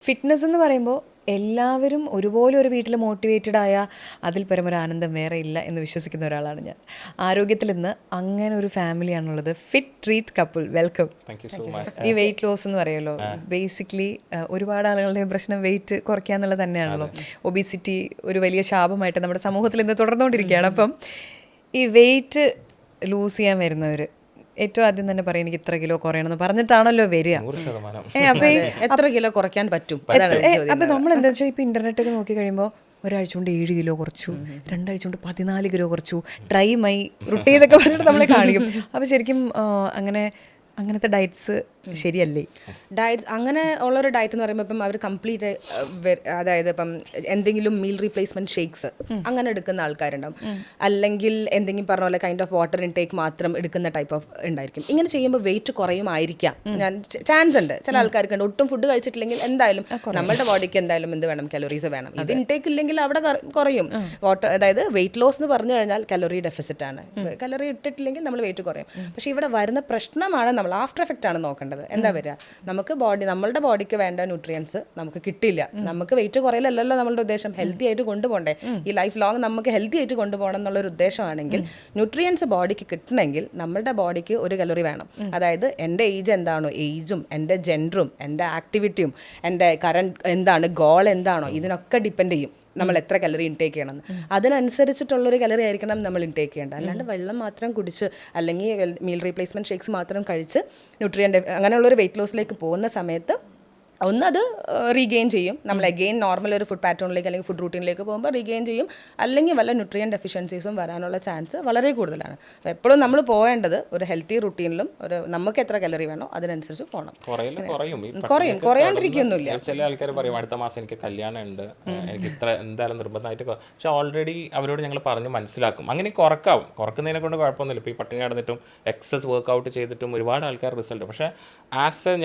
Fitness എന്ന് പറയുമ്പോൾ എല്ലാവരും ഒരുപോലെ ഒരു വീട്ടിൽ മോട്ടിവേറ്റഡ് ആയ അതിൽ പരമൊരു ആനന്ദം വേറെ ഇല്ല എന്ന് വിശ്വസിക്കുന്ന ഒരാളാണ് ഞാൻ. ആരോഗ്യത്തിൽ ഇന്ന് അങ്ങനെ ഒരു ഫാമിലിയാണുള്ളത്. Fit treat couple, welcome. ഈ വെയിറ്റ് ലോസ് എന്ന് പറയുമല്ലോ, ബേസിക്കലി ഒരുപാട് ആളുകളുടെ പ്രശ്നം വെയിറ്റ് കുറയ്ക്കുക എന്നുള്ളത് തന്നെയാണല്ലോ. ഒബീസിറ്റി ഒരു വലിയ ശാപമായിട്ട് നമ്മുടെ സമൂഹത്തിൽ ഇന്ന് തുടർന്നുകൊണ്ടിരിക്കുകയാണ്. അപ്പം ഈ വെയിറ്റ് ലൂസ് ചെയ്യാൻ വരുന്നവർ ഏറ്റവും ആദ്യം തന്നെ പറയും എനിക്ക് ഇത്ര കിലോ കുറയണമെന്ന് പറഞ്ഞിട്ടാണല്ലോ വരിക. അപ്പൊ എത്ര കിലോ കുറയ്ക്കാൻ പറ്റും? അപ്പൊ നമ്മൾ എന്താ വെച്ചാൽ ഇപ്പൊ ഇന്റർനെറ്റ് ഒക്കെ നോക്കി കഴിയുമ്പോൾ ഒരാഴ്ച കൊണ്ട് 7 കിലോ കുറച്ചു, 2 ആഴ്ച കൊണ്ട് 14 കിലോ കുറച്ചു, ട്രൈ മൈ റുട്ടീൻ എന്നൊക്കെ പറഞ്ഞിട്ട് നമ്മളെ കാണിക്കും. അപ്പൊ ശരിക്കും അങ്ങനത്തെ ഡയറ്റ്സ് ശരിയല്ലേ? ഡയറ്റ്സ് അങ്ങനെ ഉള്ളൊരു ഡയറ്റ് എന്ന് പറയുമ്പോൾ ഇപ്പം അവർ കംപ്ലീറ്റ്, അതായത് ഇപ്പം എന്തെങ്കിലും മീൽ റീപ്ലേസ്മെന്റ് ഷേക്സ് അങ്ങനെ എടുക്കുന്ന ആൾക്കാരുണ്ടാവും, അല്ലെങ്കിൽ എന്തെങ്കിലും പറഞ്ഞ പോലെ കൈൻഡ് ഓഫ് വാട്ടർ ഇൻടേക്ക് മാത്രം എടുക്കുന്ന ടൈപ്പ് ഓഫ് ഉണ്ടായിരിക്കും. ഇങ്ങനെ ചെയ്യുമ്പോൾ വെയിറ്റ് കുറയുമായിരിക്കാം, ചാൻസ് ഉണ്ട്. ചില ആൾക്കാർക്ക് ഉണ്ട് ഒട്ടും ഫുഡ് കഴിച്ചിട്ടില്ലെങ്കിൽ എന്തായാലും നമ്മുടെ ബോഡിക്ക് എന്തായാലും എന്ത് വേണം, കലോറീസ് വേണം. ഇത് ഇൻടേക്ക് ഇല്ലെങ്കിൽ അവിടെ കുറയും വാട്ടർ. അതായത് വെയിറ്റ് ലോസ് എന്ന് പറഞ്ഞു കഴിഞ്ഞാൽ കലോറി ഡെഫിസിറ്റ് ആണ്. കലോറി ഇട്ടിട്ടില്ലെങ്കിൽ നമ്മൾ വെയിറ്റ് കുറയും. പക്ഷേ ഇവിടെ വരുന്ന പ്രശ്നമാണ് നമ്മൾ ആഫ്റ്റർ എഫക്റ്റ് ആണ് നോക്കേണ്ടത്. എന്താ വരിക, നമുക്ക് നമ്മളുടെ ബോഡിക്ക് വേണ്ട ന്യൂട്രിയൻസ് നമുക്ക് കിട്ടില്ല. നമുക്ക് വെയിറ്റ് കുറയില്ലല്ലോ നമ്മളുടെ ഉദ്ദേശം, ഹെൽത്തി ആയിട്ട് കൊണ്ടുപോകണ്ടേ, ഈ ലൈഫ് ലോങ് നമുക്ക് ഹെൽത്തി ആയിട്ട് കൊണ്ടുപോകണം എന്നുള്ളൊരു ഉദ്ദേശമാണെങ്കിൽ ന്യൂട്രിയൻസ് ബോഡിക്ക് കിട്ടണമെങ്കിൽ നമ്മളുടെ ബോഡിക്ക് ഒരു കലോറി വേണം. അതായത് എൻ്റെ ഏജ് എന്താണോ, ഏജും എൻ്റെ ജെൻഡറും എൻ്റെ ആക്ടിവിറ്റിയും എൻ്റെ കറണ്ട് എന്താണ്, ഗോൾ എന്താണോ, ഇതിനൊക്കെ ഡിപ്പെൻഡ് ചെയ്യും നമ്മൾ എത്ര കലറി ഇൻടേക്ക് ചെയ്യണമെന്ന്. അതിനനുസരിച്ചിട്ടുള്ളൊരു കലറി ആയിരിക്കണം നമ്മൾ ഇൻടേക്ക് ചെയ്യേണ്ടത്. അല്ലാണ്ട് വെള്ളം മാത്രം കുടിച്ച് അല്ലെങ്കിൽ മീൽ റീപ്ലേസ്മെൻറ്റ് ഷേക്സ് മാത്രം കഴിച്ച് ന്യൂട്രിയൻ്റ് അങ്ങനെയുള്ളൊരു വെയിറ്റ് ലോസിലേക്ക് പോകുന്ന സമയത്ത് ഒന്നത് റീഗെയിൻ ചെയ്യും, നമ്മൾ അഗെയിൻ നോർമൽ ഒരു ഫുഡ് പാറ്റേണിലേക്ക് അല്ലെങ്കിൽ ഫുഡ് റൂട്ടീനിലേക്ക് പോകുമ്പോൾ റീഗെയിൻ ചെയ്യും, അല്ലെങ്കിൽ വല്ല ന്യൂട്രിയൻ ഡെഫിഷ്യൻസീസും വരാനുള്ള ചാൻസ് വളരെ കൂടുതലാണ്. അപ്പോൾ എപ്പോഴും നമ്മൾ പോകേണ്ടത് ഒരു ഹെൽത്തി റൂട്ടീനിലും ഒരു നമുക്ക് എത്ര കലറി വേണോ അതിനനുസരിച്ച് പോകണം. കുറയാണ്ടിരിക്കൊന്നുമില്ല. ചില ആൾക്കാർ പറയും അടുത്ത മാസം എനിക്ക് കല്യാണം ഉണ്ട്, എനിക്ക് ഇത്ര എന്തായാലും നിർബന്ധമായിട്ട്, പക്ഷെ ഓൾറെഡി അവരോട് ഞങ്ങൾ പറഞ്ഞ് മനസ്സിലാക്കും. അങ്ങനെ കുറക്കുന്നതിനെ കൊണ്ട് കുഴപ്പമൊന്നുമില്ല. ഇപ്പോൾ ഈ പട്ടിണി കിടന്നിട്ടും എക്സസ് വർക്കൗട്ട് ചെയ്തിട്ടും ഒരുപാട് ആൾക്കാർ റിസൾട്ട്. പക്ഷേ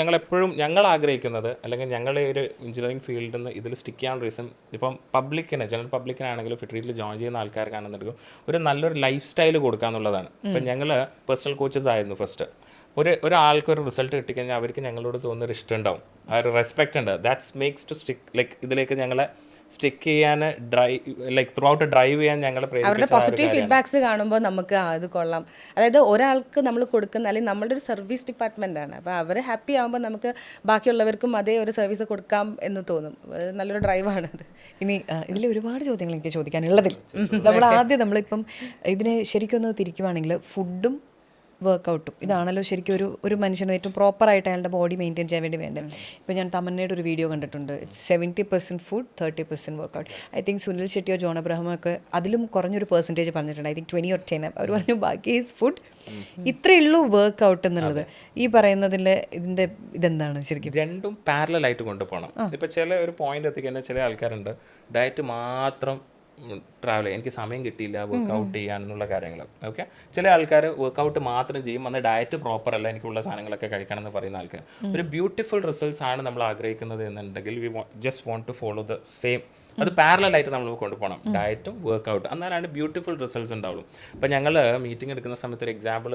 ഞങ്ങളെപ്പോഴും ഞങ്ങൾ ആഗ്രഹിക്കുന്നത്, അല്ലെങ്കിൽ ഞങ്ങളെ ഒരു എഞ്ചിനീയറിംഗ് ഫീൽഡിൽ നിന്ന് ഇതിൽ സ്റ്റിക്ക് ചെയ്യാൻ റീസൺ, ഇപ്പം ജനറൽ പബ്ലിക്കിനാണെങ്കിലും ഫിറ്റ്രീറ്റിൽ ജോയിൻ ചെയ്യുന്ന ആൾക്കാർക്കാണെന്നുണ്ടെങ്കിലും ഒരു നല്ലൊരു ലൈഫ് സ്റ്റൈൽ കൊടുക്കുക എന്നുള്ളതാണ്. ഇപ്പം ഞങ്ങൾ പേഴ്സണൽ കോച്ചസ് ആയിരുന്നു ഫസ്റ്റ്. ഒരാൾക്കൊരു റിസൾട്ട് കിട്ടിക്കഴിഞ്ഞാൽ അവർക്ക് ഞങ്ങളോട് തോന്നുന്നൊരു ഇഷ്ടം ഉണ്ടാവും, ആ ഒരു റെസ്പെക്റ്റ് ഉണ്ട്. That's makes to stick, like ഇതിലേക്ക് ഞങ്ങളെ സ്റ്റിക്ക് ചെയ്യാൻ ത്രൂ ഔട്ട് ഡ്രൈവ് ചെയ്യാൻ ഞങ്ങൾ അവരുടെ പോസിറ്റീവ് ഫീഡ്ബാക്സ് കാണുമ്പോൾ നമുക്ക് അത് കൊള്ളാം. അതായത് ഒരാൾക്ക് നമ്മൾ കൊടുക്കുന്ന, അല്ലെങ്കിൽ നമ്മളുടെ ഒരു സർവീസ് ഡിപ്പാർട്ട്മെൻ്റ് ആണ്, അപ്പോൾ അവർ ഹാപ്പി ആകുമ്പോൾ നമുക്ക് ബാക്കിയുള്ളവർക്കും അതേ ഒരു സർവീസ് കൊടുക്കാം എന്ന് തോന്നും. നല്ലൊരു ഡ്രൈവാണ് അത്. ഇനി ഇതിൽ ഒരുപാട് ചോദ്യങ്ങൾ എനിക്ക് ചോദിക്കാനുള്ളതിൽ നമ്മളിപ്പം ഇതിനെ ശരിക്കും ഒന്ന് തിരിക്കുവാണെങ്കിൽ ഫുഡും വർക്കൗട്ടും ഇതാണല്ലോ ശരിക്കും ഒരു മനുഷ്യന് ഏറ്റവും പ്രോപ്പറായിട്ട് അയാളുടെ ബോഡി മെയിൻറ്റെയിൻ ചെയ്യാൻ വേണ്ടി വേണ്ടത്. ഇപ്പോൾ ഞാൻ തമന്നയുടെ ഒരു വീഡിയോ കണ്ടിട്ടുണ്ട്, 70% food 30% workout. I think Sunil ഷെട്ടിയോ ജോൺ അബ്രഹാമോ ഒക്കെ അതിലും കുറഞ്ഞൊരു പെർസെൻറ്റേജ് പറഞ്ഞിട്ടുണ്ട്. I think 20 or 10. അവർ പറഞ്ഞു ബാക്കി ഈസ് ഫുഡ്, ഇത്രയേ ഉള്ളൂ വർക്കൗട്ട് എന്നുള്ളത്. ഈ പറയുന്നതിൻ്റെ ഇതെന്താണ് ശരിക്കും? രണ്ടും പാരലൽ ആയിട്ട് കൊണ്ടുപോകണം. ഇപ്പോൾ ചില ഒരു പോയിന്റ് എത്തിക്കുന്ന ചില ആൾക്കാരുണ്ട്, ഡയറ്റ് മാത്രം ട്രാവൽ ചെയ്യാൻ എനിക്ക് സമയം കിട്ടിയില്ല വർക്കൗട്ട് ചെയ്യാനുള്ള കാര്യങ്ങൾ. ഓക്കെ, ചില ആൾക്കാർ വർക്കൗട്ട് മാത്രം ചെയ്യും, അന്ന് ഡയറ്റ് പ്രോപ്പർ അല്ല, എനിക്കുള്ള സാധനങ്ങളൊക്കെ കഴിക്കണം എന്ന് പറയുന്ന ആൾക്കാർ. ഒരു ബ്യൂട്ടിഫുൾ റിസൾട്ട്സ് ആണ് നമ്മൾ ആഗ്രഹിക്കുന്നത് എന്നുണ്ടെങ്കിൽ we just want to follow the same. അത് പാരലായിട്ട് നമ്മൾ കൊണ്ടുപോകണം, ഡയറ്റും വർക്കൗട്ട്, എന്നാലാണ് ബ്യൂട്ടിഫുൾ റിസൾട്ട്സ് ഉണ്ടാവുള്ളൂ. ഇപ്പം ഞങ്ങൾ മീറ്റിംഗ് എടുക്കുന്ന സമയത്ത് ഒരു എക്സാമ്പിൾ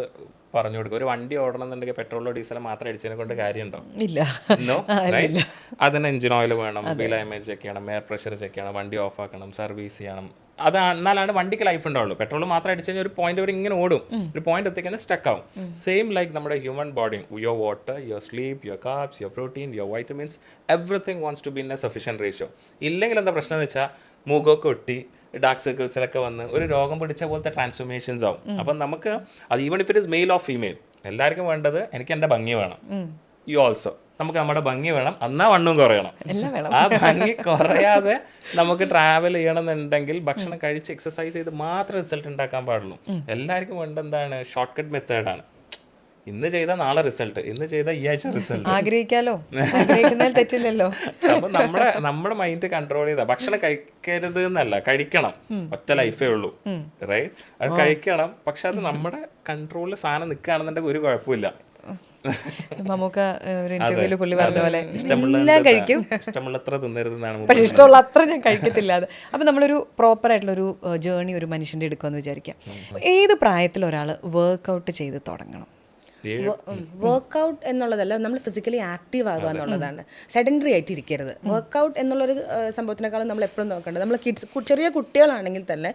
പറഞ്ഞു കൊടുക്കും. ഒരു വണ്ടി ഓടണം എന്നുണ്ടെങ്കിൽ പെട്രോളോ ഡീസലോ മാത്രം അടിച്ചതിനെ കൊണ്ട് കാര്യമുണ്ടോ? ഇല്ല. അതിന് എഞ്ചിൻ ഓയിൽ വേണം, വീൽ ഡാമേജ് ചെക്ക് ചെയ്യണം, എയർ പ്രഷർ ചെക്ക് ചെയ്യണം, വണ്ടി ഓഫ് ആക്കണം, സർവീസ് ചെയ്യണം. എന്നാലാണ് വണ്ടിക്ക് ലൈഫ് ഉണ്ടാവുള്ളൂ. പെട്രോൾ മാത്രം അടിച്ചു കഴിഞ്ഞാൽ ഒരു പോയിന്റ് വരെ ഇങ്ങനെ ഓടും, ഒരു പോയിന്റ് എത്തിക്കഴിഞ്ഞാൽ സ്റ്റക്ക് ആവും. സെയിം ലൈക്ക് നമ്മുടെ human body, your water, your sleep, your carbs, your protein, your vitamins, everything wants to be in a sufficient ratio. ഇല്ലെങ്കിൽ എന്താ പ്രശ്നം എന്ന് വെച്ചാൽ മുഖമൊക്കെ ഒട്ടി ഡാർക്ക് സർക്കിൾസിലൊക്കെ വന്ന് ഒരു രോഗം പിടിച്ച പോലത്തെ ട്രാൻസ്ഫോർമേഷൻസ് ആവും. അപ്പം നമുക്ക് അത് even if it is male or female, എല്ലാവർക്കും വേണ്ടത് എനിക്ക് എൻ്റെ ഭംഗി വേണം. യു ഓൾസോ, നമുക്ക് നമ്മുടെ ഭംഗി വേണം, എന്നാ വണ്ണും കുറയണം. ആ ഭംഗി കുറയാതെ നമുക്ക് ട്രാവൽ ചെയ്യണമെന്നുണ്ടെങ്കിൽ ഭക്ഷണം കഴിച്ച് എക്സസൈസ് ചെയ്ത് മാത്രം റിസൾട്ട് ഉണ്ടാക്കാൻ പാടുള്ളൂ. എല്ലാവർക്കും വേണ്ട എന്താണ്? ഷോർട്ട് കട്ട് മെത്തേഡാണ്. ഇന്ന് ചെയ്താൽ നാളെ റിസൾട്ട്, ഇന്ന് ചെയ്താൽ ഈ ആഴ്ച റിസൾട്ട്. ആഗ്രഹിക്കാലോ, തെറ്റില്ലല്ലോ. അപ്പൊ നമ്മുടെ മൈൻഡ് കൺട്രോൾ ചെയ്താൽ ഭക്ഷണം കഴിക്കരുത് എന്നല്ല, കഴിക്കണം, ഒറ്റ ലൈഫേ ഉള്ളൂ, റൈറ്റ്? അത് കഴിക്കണം, പക്ഷെ അത് നമ്മുടെ കൺട്രോളിൽ സാധനം നിൽക്കുകയാണെന്നുണ്ടെങ്കിൽ ഒരു കുഴപ്പമില്ല. നമുക്ക് ഒരു ഇന്റർവ്യൂല് പുള്ളി പറഞ്ഞ പോലെ എല്ലാം കഴിക്കും, ഇഷ്ടമുള്ളത്ര തിന്നരുതെന്നാണ്, പക്ഷെ ഇഷ്ടമുള്ള അത്ര ഞാൻ കഴിക്കത്തില്ല. അത് അപ്പം നമ്മളൊരു പ്രോപ്പർ ആയിട്ടുള്ളൊരു ജേർണി ഒരു മനുഷ്യൻ്റെ എടുക്കുമെന്ന് വിചാരിക്കാം. ഏത് പ്രായത്തിൽ ഒരാൾ വർക്കൗട്ട് ചെയ്ത് തുടങ്ങണം? വർക്കൗട്ട് എന്നുള്ളതല്ല, നമ്മൾ ഫിസിക്കലി ആക്റ്റീവ് ആകുക എന്നുള്ളതാണ്. സെഡൻറ്ററി ആയിട്ട് ഇരിക്കരുത്. വർക്കൗട്ട് എന്നുള്ളൊരു സംഭവത്തിനേക്കാളും നമ്മൾ എപ്പോഴും നോക്കേണ്ടത്, നമ്മൾ ചെറിയ കുട്ടികളാണെങ്കിൽ തന്നെ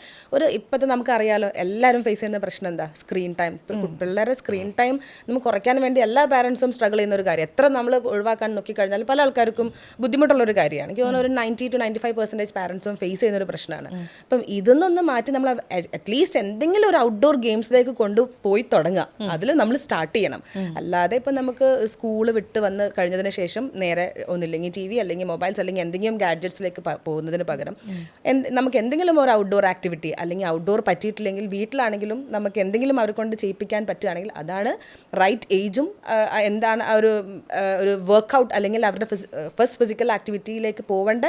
ഇപ്പോഴത്തെ നമുക്കറിയാലോ എല്ലാവരും ഫേസ് ചെയ്യുന്ന പ്രശ്നം എന്താ, സ്ക്രീൻ ടൈം. പിള്ളേരെ സ്ക്രീൻ ടൈം നമുക്ക് കുറയ്ക്കാൻ വേണ്ടി എല്ലാ പാരൻസും സ്ട്രഗിൾ ചെയ്യുന്ന ഒരു കാര്യം. എത്ര നമ്മൾ ഒഴിവാക്കാൻ നോക്കിക്കഴിഞ്ഞാൽ പല ആൾക്കാർക്കും ബുദ്ധിമുട്ടുള്ളൊരു കാര്യമാണ്. എനിക്ക് തോന്നുന്നു ഒരു 90-95% പാരൻസും ഫേസ് ചെയ്യുന്ന ഒരു പ്രശ്നമാണ്. അപ്പം ഇതൊന്നൊന്ന് മാറ്റി നമ്മൾ അറ്റ്ലീസ്റ്റ് എന്തെങ്കിലും ഒരു ഔട്ട്ഡോർ ഗെയിംസിലേക്ക് കൊണ്ടുപോയി തുടങ്ങുക. അതിൽ നമ്മൾ സ്റ്റാർട്ട് ചെയ്യണം. അല്ലാതെ ഇപ്പം നമുക്ക് സ്കൂള് വിട്ട് വന്ന് കഴിഞ്ഞതിന് ശേഷം നേരെ ഒന്നില്ലെങ്കിൽ TV അല്ലെങ്കിൽ മൊബൈൽസ് അല്ലെങ്കിൽ എന്തെങ്കിലും ഗാഡ്ജറ്റ്സിലേക്ക് പോകുന്നതിന് പകരം നമുക്ക് എന്തെങ്കിലും ഒരു ഔട്ട്ഡോർ ആക്ടിവിറ്റി, അല്ലെങ്കിൽ ഔട്ട്ഡോർ പറ്റിയിട്ടില്ലെങ്കിൽ വീട്ടിലാണെങ്കിലും നമുക്ക് എന്തെങ്കിലും അവരെ കൊണ്ട് ചെയ്യിപ്പിക്കാൻ പറ്റുകയാണെങ്കിൽ അതാണ് റൈറ്റ് ഏജും. എന്താണ് ഒരു വർക്കൗട്ട് അല്ലെങ്കിൽ അവരുടെ ഫസ്റ്റ് ഫിസിക്കൽ ആക്ടിവിറ്റിയിലേക്ക് പോവേണ്ട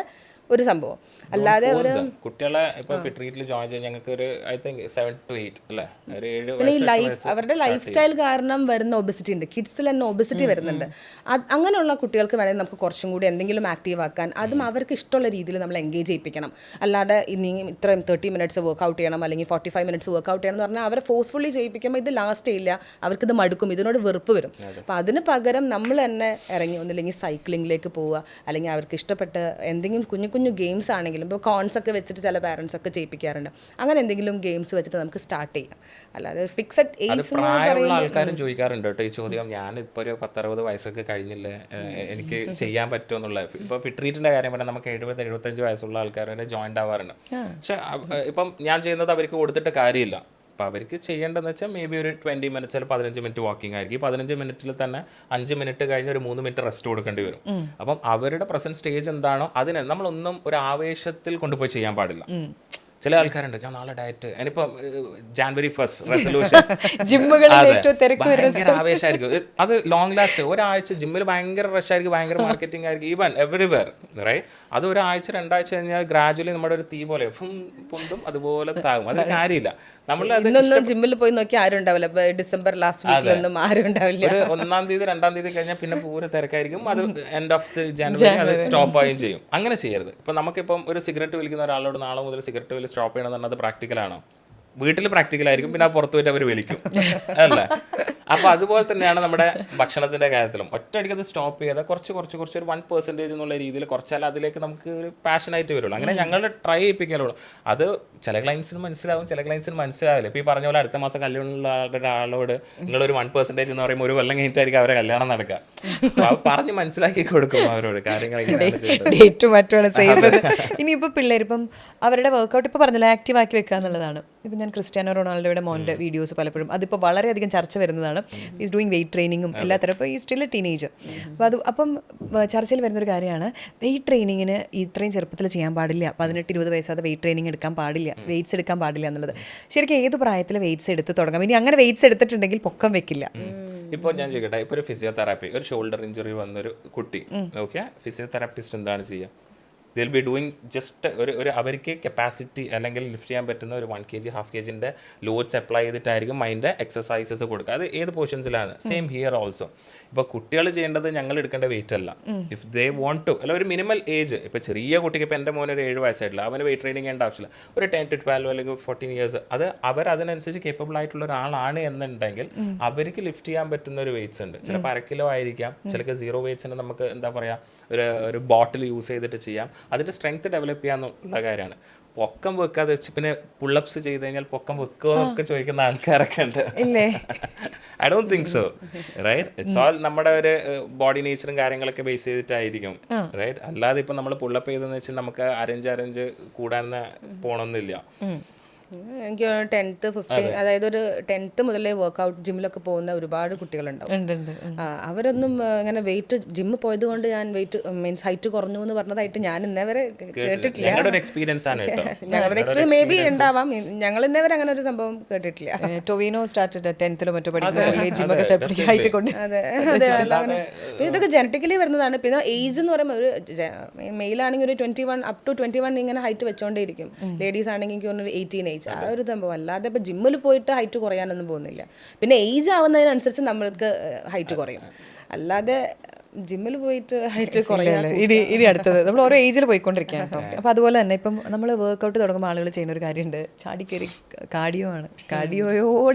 ഒരു സംഭവം. അല്ലാതെ ഒരു കുട്ടികളെ ഇപ്പോൾ ഫിറ്റ്രീറ്റിൽ ജോയിൻ ചെയ്യാൻ ഞങ്ങൾക്ക് ഒരു ഐ തിങ്ക് 7 to 8 അല്ലേ, ഒരു 7 പിന്നെ ഈ അവരുടെ ലൈഫ് സ്റ്റൈൽ കാരണം വരുന്ന ഒബിസിറ്റി ഉണ്ട്. കിഡ്സിൽ തന്നെ ഒബിസിറ്റി വരുന്നുണ്ട്. അങ്ങനെയുള്ള കുട്ടികൾക്ക് വേണമെങ്കിൽ നമുക്ക് കുറച്ചും കൂടി എന്തെങ്കിലും ആക്റ്റീവ് ആക്കാൻ, അതും അവർക്ക് ഇഷ്ടമുള്ള രീതിയിൽ നമ്മൾ എൻഗേജ് ചെയ്യിപ്പിക്കണം. അല്ലാതെ ഇത്രയും 30 minutes വർക്കൗട്ട് ചെയ്യണം അല്ലെങ്കിൽ 45 minutes വർക്കൗട്ട് ചെയ്യണം എന്ന് പറഞ്ഞാൽ അവരെ ഫോഴ്സ്ഫുള്ളി ചെയ്യിപ്പിക്കുമ്പോൾ ഇത് ലാസ്റ്റ് ചെയ്യില്ല, അവർക്കിത് മടുക്കും, ഇതിനോട് വെറുപ്പ് വരും. അപ്പോൾ അതിന് പകരം നമ്മൾ തന്നെ ഇറങ്ങി ഒന്നില്ലെങ്കിൽ സൈക്ലിങ്ങിലേക്ക് പോവുക, അല്ലെങ്കിൽ അവർക്ക് ഇഷ്ടപ്പെട്ട എന്തെങ്കിലും കുഞ്ഞു കുഞ്ഞു ഗെയിംസ് ആണെങ്കിലും, ഇപ്പോൾ കോൺസ് ഒക്കെ വെച്ചിട്ട് ചില പാരൻസ് ഒക്കെ ചെയ്യിപ്പിക്കാറുണ്ട്. അങ്ങനെ എന്തെങ്കിലും ഗെയിംസ് വെച്ചിട്ട് നമുക്ക് സ്റ്റാർട്ട് ചെയ്യാം. അല്ലാതെ ഫിക്സഡ് ഏജ് പ്രായമുള്ള ആൾക്കാരും ചോദിക്കാറുണ്ട് കേട്ടോ ഈ ചോദ്യം. ഞാൻ ഇപ്പോൾ ഒരു 10-60 വയസ്സൊക്കെ കഴിഞ്ഞില്ലേ, എനിക്ക് ചെയ്യാൻ പറ്റുമെന്നുള്ള. ഇപ്പോൾ ഫിറ്റ്രീറ്റിൻ്റെ കാര്യം പറഞ്ഞാൽ നമുക്ക് 70-75 വയസ്സുള്ള ആൾക്കാർ വരെ ജോയിൻ്റ് ആവാറുണ്ട്. പക്ഷെ ഇപ്പം ഞാൻ ചെയ്യുന്നത് അവർക്ക് കൊടുത്തിട്ട് കാര്യമില്ല. അപ്പോൾ അവർക്ക് ചെയ്യേണ്ടതെന്ന് വെച്ചാൽ മേ ബി ഒരു 20 minutes അല്ലെങ്കിൽ 15 minute വാക്കിംഗ് ആയിരിക്കും. 15 minute തന്നെ 5 minute കഴിഞ്ഞ് ഒരു 3 minute റെസ്റ്റ് കൊടുക്കേണ്ടി വരും. അപ്പം അവരുടെ പ്രസന്റ് സ്റ്റേജ് എന്താണോ അതിന് നമ്മളൊന്നും ഒരു ആവേശത്തിൽ കൊണ്ടുപോയി ചെയ്യാൻ പാടില്ല. ചില ആൾക്കാരുണ്ട്, ഞാൻ നാളെ ഡയറ്റ്, ഇനിയിപ്പം January 1st റെസൊല്യൂഷൻ, ഭയങ്കര ആവേശമായിരിക്കും. അത് ലോങ് ലാസ്റ്റ്. ഒരാഴ്ച ജിമ്മിൽ ഭയങ്കര റഷ് ആയിരിക്കും, ഭയങ്കര മാർക്കറ്റിംഗ് ആയിരിക്കും, ഈവൻ എവറിവെയർ റൈറ്റ്. അത് ഒരാഴ്ച 2 ആഴ്ച കഴിഞ്ഞാൽ ഗ്രാജുവലി നമ്മുടെ ഒരു തീ പോലെ പൊന്തും, അതുപോലെ താകും. അതിന് കാര്യമില്ല. നമ്മളത് ജിമ്മിൽ പോയി നോക്കി ആരും ഉണ്ടാവില്ല. ഡിസംബർ ലാസ്റ്റ് വീക്കിലൊന്നും ആരും ഉണ്ടാവില്ല. ഒരു 1-ാം തീയതി 2-ാം തീയതി കഴിഞ്ഞാൽ പിന്നെ പൂര തിരക്കായിരിക്കും. അത് എൻഡ് ഓഫ് ദി ജനുവരി അത് സ്റ്റോപ്പ് ആവുകയും ചെയ്യും. അങ്ങനെ ചെയ്യരുത്. ഇപ്പം നമുക്കിപ്പം ഒരു സിഗരറ്റ് വലിക്കുന്ന ഒരാളോട് നാളെ മുതൽ സിഗരറ്റ് വലി സ്റ്റോപ്പ് ചെയ്യണമെന്ന് പറഞ്ഞാൽ അത് പ്രാക്ടിക്കലാണോ? വീട്ടിൽ പ്രാക്ടിക്കലായിരിക്കും, പിന്നെ പുറത്തു പോയിട്ട് അവർ വലിക്കും അല്ലേ. അപ്പോൾ അതുപോലെ തന്നെയാണ് നമ്മുടെ ഭക്ഷണത്തിൻ്റെ കാര്യത്തിലും. ഒറ്റയടിക്ക് അത് സ്റ്റോപ്പ് ചെയ്താൽ കുറച്ച് ഒരു 1% എന്നുള്ള രീതിയിൽ കുറച്ചാൽ അതിലേക്ക് നമുക്ക് ഒരു പാഷനായിട്ട് വരുള്ളൂ. അങ്ങനെ ഞങ്ങൾ ട്രൈ ചെയ്യിപ്പിക്കാനുള്ളൂ. അത് ചില ക്ലയൻസിന് മനസ്സിലാവും, ചില ക്ലയൻസിന് മനസ്സിലാവില്ല. ഇപ്പോൾ ഈ പറഞ്ഞ പോലെ അടുത്ത മാസം കല്യാണമുള്ള ഒരാളോട് നിങ്ങളൊരു 1% എന്ന് പറയുമ്പോൾ ഒരു കൊല്ലം കഴിഞ്ഞിട്ടായിരിക്കും അവരെ കല്യാണം നടക്കുക. അപ്പോൾ പറഞ്ഞ് മനസ്സിലാക്കി കൊടുക്കും അവരോട് കാര്യങ്ങൾ. ഇനിയിപ്പോൾ പിള്ളേരിപ്പം അവരുടെ വർക്കൗട്ട് ഇപ്പോൾ പറഞ്ഞല്ലോ ആക്റ്റീവ് ആക്കി വെക്കുക എന്നുള്ളതാണ്. ഇപ്പം ഞാൻ ക്രിസ്ത്യാനോ റൊണാൾഡോയുടെ മോൻ്റെ വീഡിയോസ് പലപ്പോഴും അതിപ്പോൾ വളരെയധികം ചർച്ച വരുന്നതാണ്. ഈസ് ഡൂയിങ് വെയിറ്റ് ട്രെയിനിങ്ങും എല്ലാത്തരം. ഇപ്പോൾ ഈ സ്റ്റിൽ ടീനേജർ. അപ്പം ചർച്ചയിൽ വരുന്നൊരു കാര്യമാണ് വെയിറ്റ് ട്രെയിനിങ്ങിന് ഇത്രയും ചെറുപ്പത്തിൽ ചെയ്യാൻ പാടില്ല, 18-20 വയസ്സാതെ വെയിറ്റ് ട്രെയിനിങ് എടുക്കാൻ പാടില്ല, വെയിറ്റ്സ് എടുക്കാൻ പാടില്ല എന്നുള്ളത്. ശരിക്കും ഏത് പ്രായത്തിൽ വെയിറ്റ്സ് എടുത്ത് തുടങ്ങാം? ഇനി അങ്ങനെ വെയിറ്റ്സ് എടുത്തിട്ടുണ്ടെങ്കിൽ പൊക്കം വെക്കില്ല. ഇപ്പോൾ ഞാൻ ചോദിക്കട്ടെ, ഇപ്പോൾ ഒരു ഫിസിയോതെറാപ്പി, ഒരു ഷോൾഡർ ഇഞ്ചുറി വന്നൊരു കുട്ടി, ഓക്കെ, ഫിസിയോതെറാപ്പിസ്റ്റ് എന്താണ് ചെയ്യുക? ദിൽ ബി ഡൂയിങ് ജസ്റ്റ് ഒരു അവർക്ക് കപ്പാസിറ്റി അല്ലെങ്കിൽ ലിഫ്റ്റ് ചെയ്യാൻ പറ്റുന്ന ഒരു 1 kg 1/2 kg ലോഡ്സ് അപ്ലൈ ചെയ്തിട്ടായിരിക്കും അതിൻ്റെ എക്സസൈസസ് കൊടുക്കുക. അത് ഏത് പോർഷൻസിലാണ്. Same here also. ഇപ്പോൾ കുട്ടികൾ ചെയ്യേണ്ടത് ഞങ്ങൾ എടുക്കേണ്ട വെയിറ്റ് അല്ല. ഇഫ് ദേ വോണ്ട് ടു, അല്ല ഒരു മിനിമൽ ഏജ്. ഇപ്പോൾ ചെറിയ കുട്ടിക്ക്, ഇപ്പോൾ എൻ്റെ മോന് ഒരു 7 വയസ്സായിട്ടില്ല, അവന് വെയിറ്റ് ട്രെയിനിങ് ചെയ്യേണ്ട ആവശ്യമില്ല. ഒരു 10 to 12 അല്ലെങ്കിൽ 14 years അത് അതിനനുസരിച്ച് കേപ്പബിൾ ആയിട്ടുള്ള ഒരാളാണ് എന്നുണ്ടെങ്കിൽ അവർക്ക് ലിഫ്റ്റ് ചെയ്യാൻ പറ്റുന്ന ഒരു വെയിറ്റ്സ് ഉണ്ട്. ചിലപ്പോൾ 1 kilo ആയിരിക്കാം, ചിലപ്പോൾ 0 വെയിറ്റ്സിന് നമുക്ക് എന്താ പറയുക ഒരു ബോട്ടിൽ യൂസ് ചെയ്തിട്ട് ചെയ്യാം. അതിൻ്റെ സ്ട്രെങ്ത് ഡെവലപ്പ് ചെയ്യാന്നുള്ള കാര്യമാണ്. പൊക്കം വെക്കാതെ വെച്ച് പിന്നെ പുള്ളപ്സ് ചെയ്ത് കഴിഞ്ഞാൽ പൊക്കം വെക്കുമോ എന്നൊക്കെ ചോദിക്കുന്ന ആൾക്കാരൊക്കെ ഉണ്ട്. I don't think so, right. It's all നമ്മുടെ ഒരു ബോഡി നേച്ചറും കാര്യങ്ങളൊക്കെ ബേസ് ചെയ്തിട്ടായിരിക്കും, റൈറ്റ്. അല്ലാതെ ഇപ്പം നമ്മൾ പുള്ളപ്പ് ചെയ്തെന്ന് വെച്ചാൽ നമുക്ക് അരഞ്ച് കൂടാൻ പോകണമെന്നില്ല. എനിക്ക് 10th 15 അതായത് ഒരു 10th മുതലേ വർക്കൗട്ട് ജിമ്മിലൊക്കെ പോകുന്ന ഒരുപാട് കുട്ടികളുണ്ടാവും. അവരൊന്നും ഇങ്ങനെ വെയിറ്റ് ജിമ്മിൽ പോയത് കൊണ്ട് ഞാൻ വെയിറ്റ് മീൻസ് ഹൈറ്റ് കുറഞ്ഞു എന്ന് പറഞ്ഞതായിട്ട് ഞാൻ ഇന്നേവരെ കേട്ടിട്ടില്ല. ഞങ്ങളുടെ എക്സ്പീരിയൻസ് മേ ബി ഉണ്ടാവാം, ഞങ്ങൾ ഇന്നേവരെ അങ്ങനെ ഒരു സംഭവം കേട്ടിട്ടില്ല. ടൊവിനോ സ്റ്റാർട്ടഡ് 10th മറ്റോ പഠിക്കുന്ന ഹൈറ്റ് കൊണ്ട്. അതെ അതെ. പിന്നെ ഇതൊക്കെ ജനറ്റിക്കലി വരുന്നതാണ്. പിന്നെ ഏജ് എന്ന് പറയുമ്പോൾ ഒരു മെയിലാണെങ്കിൽ ഒരു 21 up to 21 ഇങ്ങനെ ഹൈറ്റ് വെച്ചോണ്ടേയിരിക്കും. ലേഡീസ് ആണെങ്കിൽ എനിക്ക് തോന്നുന്നു 18 age ഇമേജ്, ആ ഒരു സംഭവം. അല്ലാതെ ഇപ്പോൾ ജിമ്മിൽ പോയിട്ട് ഹൈറ്റ് കുറയാനൊന്നും പോകുന്നില്ല. പിന്നെ ഏജ് ആവുന്നതിനനുസരിച്ച് നമ്മൾക്ക് ഹൈറ്റ് കുറയും. അല്ലാതെ ജിമ്മിൽ പോയിട്ട് ഹൈറ്റ് കുറയാൻ ഇനി അടുത്തത് നമ്മൾ ഓരോ ഏജിൽ പോയിക്കൊണ്ടിരിക്കുകയാണ് കേട്ടോ. അപ്പോൾ അതുപോലെ തന്നെ ഇപ്പം നമ്മൾ വർക്കൗട്ട് തുടങ്ങുമ്പോൾ ആളുകൾ ചെയ്യുന്ന ഒരു കാര്യമുണ്ട്, ചാടിക്കയറി കാർഡിയോ ആണ്, കാർഡിയോ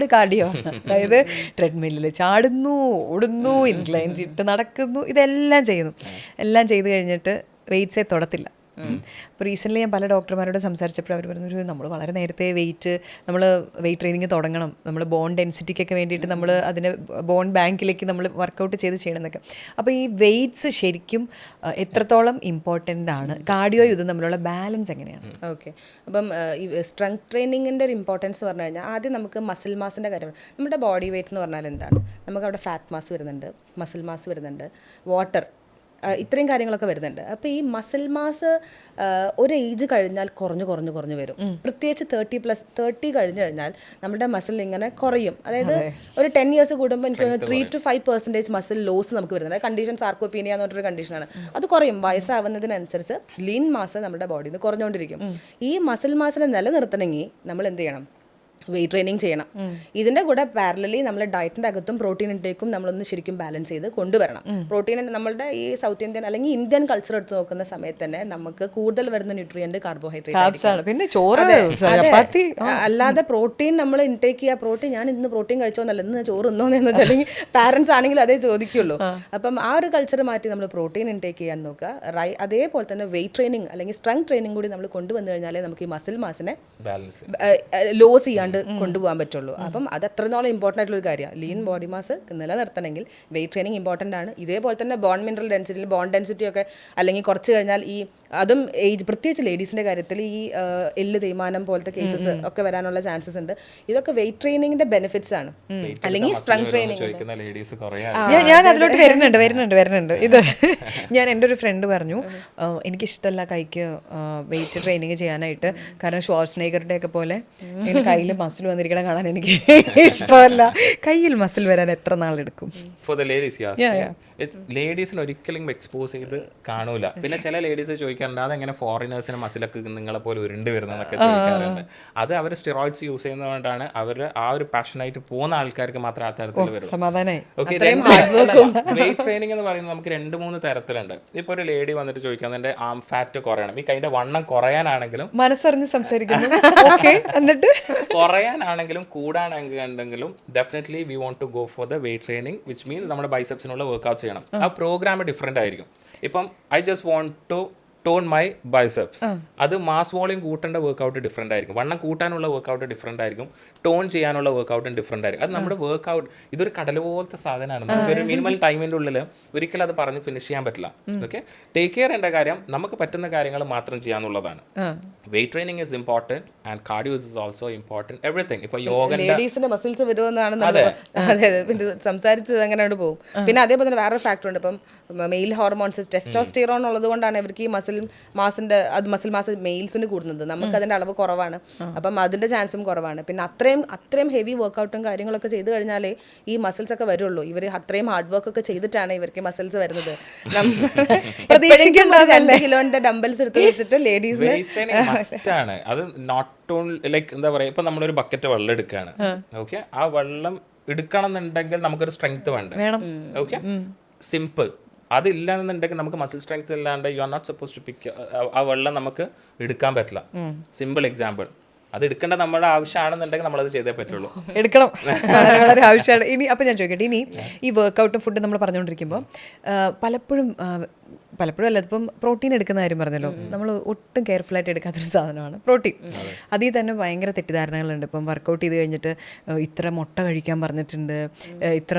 ആണ്. അതായത് ട്രെഡ്മില്ലിൽ ചാടുന്നു, ഓടുന്നു, ഇൻക്ലൈൻ ഇട്ട് നടക്കുന്നു, ഇതെല്ലാം ചെയ്യുന്നു. എല്ലാം ചെയ്ത് കഴിഞ്ഞിട്ട് വെയിറ്റ്സേ തൊടത്തില്ല. അപ്പോൾ റീസെൻ്റ്ലി ഞാൻ പല ഡോക്ടർമാരോട് സംസാരിച്ചപ്പോൾ അവർ പറഞ്ഞു, നമ്മൾ വളരെ നേരത്തെ നമ്മൾ വെയിറ്റ് ട്രെയിനിങ് തുടങ്ങണം, നമ്മൾ ബോൺ ഡെൻസിറ്റിക്കൊക്കെ വേണ്ടിയിട്ട് നമ്മൾ അതിന് ബോൺ ബാങ്കിലേക്ക് നമ്മൾ വർക്കൗട്ട് ചെയ്യണം എന്നൊക്കെ. അപ്പോൾ ഈ വെയിറ്റ്സ് ശരിക്കും എത്രത്തോളം ഇമ്പോർട്ടൻ്റ് ആണ്, കാർഡിയോയും ഇതും തമ്മിലുള്ള ബാലൻസ് എങ്ങനെയാണ്? ഓക്കെ. അപ്പം ഈ സ്ട്രെങ്ത് ട്രെയിനിങ്ങിൻ്റെ ഒരു ഇമ്പോർട്ടൻസ് പറഞ്ഞു കഴിഞ്ഞാൽ ആദ്യം നമുക്ക് മസിൽ മാസിൻ്റെ കാര്യമാണ്. നമ്മുടെ ബോഡി വെയിറ്റ് എന്ന് പറഞ്ഞാൽ എന്താണ്? നമുക്ക് അവിടെ ഫാറ്റ് മാസ് വരുന്നുണ്ട്, മസിൽ മാസ് വരുന്നുണ്ട്, വാട്ടർ, ഇത്രയും കാര്യങ്ങളൊക്കെ വരുന്നുണ്ട്. അപ്പോൾ ഈ മസിൽ മാസ് ഒരു ഏജ് കഴിഞ്ഞാൽ കുറഞ്ഞു വരും. പ്രത്യേകിച്ച് 30 കഴിഞ്ഞ് കഴിഞ്ഞാൽ നമ്മുടെ മസിൽ ഇങ്ങനെ കുറയും. അതായത് ഒരു 10 years കൂടുമ്പോൾ എനിക്ക് 3 to 5% മസിൽ ലോസ് നമുക്ക് വരുന്നുണ്ട്. കണ്ടീഷൻ സാർക്കോപീനിയ എന്ന് പറഞ്ഞൊരു കണ്ടീഷനാണ്. അത് കുറയും. വയസ്സാവുന്നതിനനുസരിച്ച് ലീൻ മാസ് നമ്മുടെ ബോഡിയിൽ നിന്ന് കുറഞ്ഞുകൊണ്ടിരിക്കും. ഈ മസിൽ മാസിനെ നിലനിർത്തണമെങ്കിൽ നമ്മൾ എന്ത് ചെയ്യണം? വെയിറ്റ് ട്രെയിനിങ് ചെയ്യണം. ഇതിൻ്റെ കൂടെ പാരലലി നമ്മൾ ഡയറ്റിൻ്റെ അകത്തും പ്രോട്ടീൻ ഇൻടേക്കും നമ്മളൊന്ന് ശരിക്കും ബാലൻസ് ചെയ്ത് കൊണ്ടുവരണം. പ്രോട്ടീൻ നമ്മളുടെ ഈ സൗത്ത് ഇന്ത്യൻ അല്ലെങ്കിൽ ഇന്ത്യൻ കൾച്ചർ എടുത്ത് നോക്കുന്ന സമയത്ത് തന്നെ നമുക്ക് കൂടുതൽ വരുന്ന ന്യൂട്രിയന്റ് കാർബോഹൈഡ്രേറ്റ്, പിന്നെ ചോറ്. അല്ലാതെ പ്രോട്ടീൻ നമ്മൾ ഇൻടേക്ക് ചെയ്യുക, പ്രോട്ടീൻ ഞാൻ ഇന്ന് പ്രോട്ടീൻ കഴിച്ചോന്നല്ല, ഇന്ന് ചോറ് ഇന്നോന്ന് അല്ലെങ്കിൽ പാരൻസ് ആണെങ്കിൽ അതേ ചോദിക്കുള്ളൂ. അപ്പം ആ ഒരു കൾച്ചർ മാറ്റി നമ്മൾ പ്രോട്ടീൻ ഇൻടേക്ക് ചെയ്യാൻ നോക്കുക. അതേപോലെ തന്നെ വെയിറ്റ് ട്രെയിനിങ് അല്ലെങ്കിൽ സ്ട്രെങ്ത് ട്രെയിനിങ് കൂടി നമ്മൾ കൊണ്ടുവന്നു കഴിഞ്ഞാലേ നമുക്ക് ഈ മസിൽ മാസിനെ ലോസ് ചെയ്യാണ്ട് കൊണ്ടുപോകാൻ പറ്റുള്ളൂ. അപ്പം അത് എത്രത്തോളം ഇമ്പോർട്ടൻ്റ് ആയിട്ടുള്ള ഒരു കാര്യമാണ്. ലീൻ ബോഡി മാസ് നിലനിർത്തണമെങ്കിൽ വെയിറ്റ് ട്രെയിനിങ് ഇമ്പോർട്ടൻ്റ് ആണ്. ഇതേപോലെ തന്നെ bone mineral density, bone density ഒക്കെ അല്ലെങ്കിൽ കുറച്ച് കഴിഞ്ഞാൽ ഈ അതും ഏജ്, പ്രത്യേകിച്ച് ലേഡീസിൻ്റെ കാര്യത്തിൽ ഈ എല്ല് തേയ്മാനം പോലത്തെ കേസസ് ഒക്കെ വരാനുള്ള ചാൻസസ് ഉണ്ട്. ഇതൊക്കെ വെയിറ്റ് ട്രെയിനിങ്ങിന്റെ ബെനിഫിറ്റ്സ് ആണ്. അല്ലെങ്കിൽ സ്ട്രെങ്ത് ട്രെയിനിങ്. ഞാൻ അതിലോട്ട് വരുന്നുണ്ട്. ഇത് ഞാൻ എൻ്റെ ഒരു ഫ്രണ്ട് പറഞ്ഞു, എനിക്കിഷ്ടമല്ല കൈക്ക് വെയിറ്റ് ട്രെയിനിങ് ചെയ്യാനായിട്ട്, കാരണം ഷ്വാർസ്നെഗറുടെ ഒക്കെ പോലെ ഇങ്ങനെ കയ്യിൽ മസിൽ വന്നിരിക്കണം കാണാൻ എനിക്ക് ഇഷ്ടമല്ല. കയ്യിൽ മസിൽ വരാൻ എത്ര നാളെടുക്കും? ഫോർ ദ ലേഡീസിന് ഒരിക്കലും എക്സ്പോസ് ചെയ്ത് കാണൂല. പിന്നെ ചില ലേഡീസ് ചോദിക്കാറുണ്ട്, അതെങ്ങനെ ഫോറിനേഴ്സിന് മസിലൊക്കെ നിങ്ങളെ പോലെ ഉരുണ്ട് വരുന്നതെന്നൊക്കെ ചോദിക്കാറുണ്ട്. അത് അവർ സ്റ്റിറോയിഡ്സ് യൂസ് ചെയ്യുന്നതുകൊണ്ടാണ്. അവർ ആ ഒരു പാഷനായിട്ട് പോകുന്ന ആൾക്കാർക്ക് മാത്രം ആ തരത്തിൽ വരും. വെയിറ്റ് ട്രെയിനിങ് എന്ന് പറയുന്നത് നമുക്ക് 2-3 തരത്തിലുണ്ട്. ഇപ്പൊ ഒരു ലേഡി വന്നിട്ട് ചോദിക്കുന്നത് എന്റെ ആം ഫാറ്റ് കുറയണം, ഈ കൈന്റെ വണ്ണം കുറയാനാണെങ്കിലും, മനസ്സറിഞ്ഞ് സംസാരിക്കുന്നു, എന്നിട്ട് കുറയാനാണെങ്കിലും കൂടാണെങ്കിലും definitely we want to go for the weight training, which means നമ്മുടെ ബൈസെപ്സിനുള്ള വർക്ക്ഔട്ട് ചെയ്യണം. ആ പ്രോഗ്രാം ഡിഫറെന്റ് ആയിരിക്കും. ഇപ്പം I just want to tone my biceps, അത് മാസ് വോളിയം കൂട്ടേണ്ട വർക്ക്ഔട്ട് ഡിഫറെന്റ് ആയിരിക്കും, വണ്ണം കൂട്ടാനുള്ള വർക്ക്ഔട്ട് ഡിഫറെന്റ് ആയിരിക്കും, ടോൺ ചെയ്യാനുള്ള വർക്ക്ഔട്ടും ഡിഫറെന്റ് ആയിരിക്കും. അത് നമ്മുടെ വർക്ക്ഔട്ട് ഇതൊരു കടൽ പോലത്തെ സാധനമാണ്. നമുക്കൊരു മിനിമൽ ടൈമിൻ്റെ ഉള്ളിൽ ഒരിക്കലും അത് പറഞ്ഞ് ഫിനിഷ് ചെയ്യാൻ പറ്റില്ല. ഓക്കെ, ടേക്ക് കെയർ ചെയ്യേണ്ട കാര്യം നമുക്ക് പറ്റുന്ന കാര്യങ്ങൾ മാത്രം ചെയ്യാന്നുള്ളതാണ്. Weight training is important and cardio is also important. Everything. ഇപ്പൊ യോഗ മസിൽസ് വരുമെന്നാണ് സംസാരിച്ചത്, അങ്ങനെ പോകും. പിന്നെ അതേപോലെ തന്നെ വേറൊരു ഫാക്ടർ ഉണ്ട്. ഇപ്പം മെയിൽ ഹോർമോൺസ് ടെസ്റ്റോസ്റ്റിറോൺ ഉള്ളത് കൊണ്ടാണ് ഇവർക്ക് ഈ മസിൽ മാസ് മെയിൽസിന് കൂടുന്നത്. നമുക്ക് അതിന്റെ അളവ് കുറവാണ്. അപ്പം അതിന്റെ ചാൻസും കുറവാണ്. പിന്നെ അത്രയും ഹെവി വർക്ക്ഔട്ടും കാര്യങ്ങളൊക്കെ ചെയ്ത് കഴിഞ്ഞാലേ ഈ മസിൽസ് ഒക്കെ വരുള്ളൂ. ഇവർ അത്രയും ഹാർഡ് വർക്ക് ഒക്കെ ചെയ്തിട്ടാണ് ഇവർക്ക് മസിൽസ് വരുന്നത്. 2 കിലോന്റെ ഡംബൽസ് എടുത്ത് വെച്ചിട്ട് ലേഡീസിന് അത് നോട്ട് ഓൺലി ലൈക്ക് എന്താ പറയാ, ഇപ്പൊ നമ്മളൊരു ബക്കറ്റ് വെള്ളം എടുക്കുകയാണ്. ഓക്കെ, ആ വെള്ളം എടുക്കണം എന്നുണ്ടെങ്കിൽ നമുക്കൊരു സ്ട്രെങ്ത് വേണം. Okay, simple. അതില്ല എന്നുണ്ടെങ്കിൽ നമുക്ക് മസിൽ സ്ട്രെങ്ത് ഇല്ലാണ്ട് you are not suppose to pick ആ വെള്ളം നമുക്ക് എടുക്കാൻ പറ്റില്ല. Simple example. അത് എടുക്കേണ്ട നമ്മുടെ ആവശ്യമാണെന്നുണ്ടെങ്കിൽ നമ്മളത് ചെയ്തേ പറ്റുള്ളൂ. എടുക്കണം, വളരെ ആവശ്യമാണ്. ഇനി അപ്പം ഞാൻ ചോദിക്കട്ടെ, ഇനി ഈ വർക്കൗട്ടും ഫുഡും നമ്മൾ പറഞ്ഞുകൊണ്ടിരിക്കുമ്പോൾ പലപ്പോഴും അല്ല, ഇപ്പം പ്രോട്ടീൻ എടുക്കുന്ന കാര്യം പറഞ്ഞല്ലോ, നമ്മൾ ഒട്ടും കെയർഫുള്ളായിട്ട് എടുക്കാത്തൊരു സാധനമാണ് പ്രോട്ടീൻ. അതിൽ തന്നെ ഭയങ്കര തെറ്റിദ്ധാരണകളുണ്ട്. ഇപ്പം വർക്കൗട്ട് ചെയ്ത് കഴിഞ്ഞിട്ട് ഇത്ര മുട്ട കഴിക്കാൻ പറഞ്ഞിട്ടുണ്ട്, ഇത്ര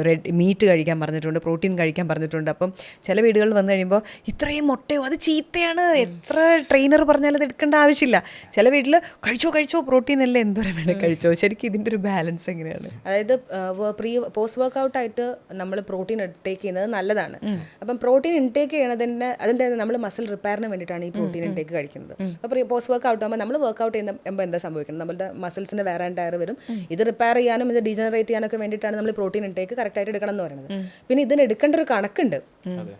റെഡ് മീറ്റ് കഴിക്കാൻ പറഞ്ഞിട്ടുണ്ട്, പ്രോട്ടീൻ കഴിക്കാൻ പറഞ്ഞിട്ടുണ്ട്. അപ്പം ചില വീടുകളിൽ വന്നു കഴിയുമ്പോൾ ഇത്രയും മുട്ടയോ, അത് ചീത്തയാണ്, എത്ര ട്രെയിനർ പറഞ്ഞാലും അത് എടുക്കേണ്ട ആവശ്യമില്ല. ചില വീട്ടിൽ കഴിച്ചോ പ്രോട്ടീൻ അല്ലേ, എന്തോരം വേണം കഴിച്ചോ. ശരിക്കും ഇതിൻ്റെ ഒരു ബാലൻസ് എങ്ങനെയാണ്? അതായത് പോസ്റ്റ് വർക്കൗട്ടായിട്ട് നമ്മൾ പ്രോട്ടീൻ ടേക്ക് ചെയ്യുന്നത് നല്ലതാണ്. അപ്പം പ്രോട്ടീൻ ഇൻടേക്ക് ചെയ്യണതിൻ്റെ അതിൻ്റെ നമ്മൾ മസിൽ റിപ്പയറിന് വേണ്ടിയിട്ടാണ് ഈ പ്രോട്ടീൻ ഇൻടേക്ക് കഴിക്കുന്നത്. അപ്പോൾ പോസ്റ്റ് വർക്ക് ഔട്ട് ആകുമ്പോൾ നമ്മൾ വർക്കൗട്ട് ചെയ്യുമ്പോൾ എന്താ സംഭവിക്കുന്നത്, നമ്മുടെ മസിൽസിൻ്റെ വേറെ ടയർ വരും. ഇത് റിപ്പയർ ചെയ്യാനും ഇത് ഡീജനറേറ്റ് ചെയ്യാനൊക്കെ വേണ്ടിയിട്ടാണ് നമ്മൾ പ്രോട്ടീൻ ഇൻടേക്ക് കറക്റ്റായിട്ട് എടുക്കണം എന്ന് പറയുന്നത്. പിന്നെ ഇതിന് എടുക്കേണ്ട ഒരു കണക്കുണ്ട്,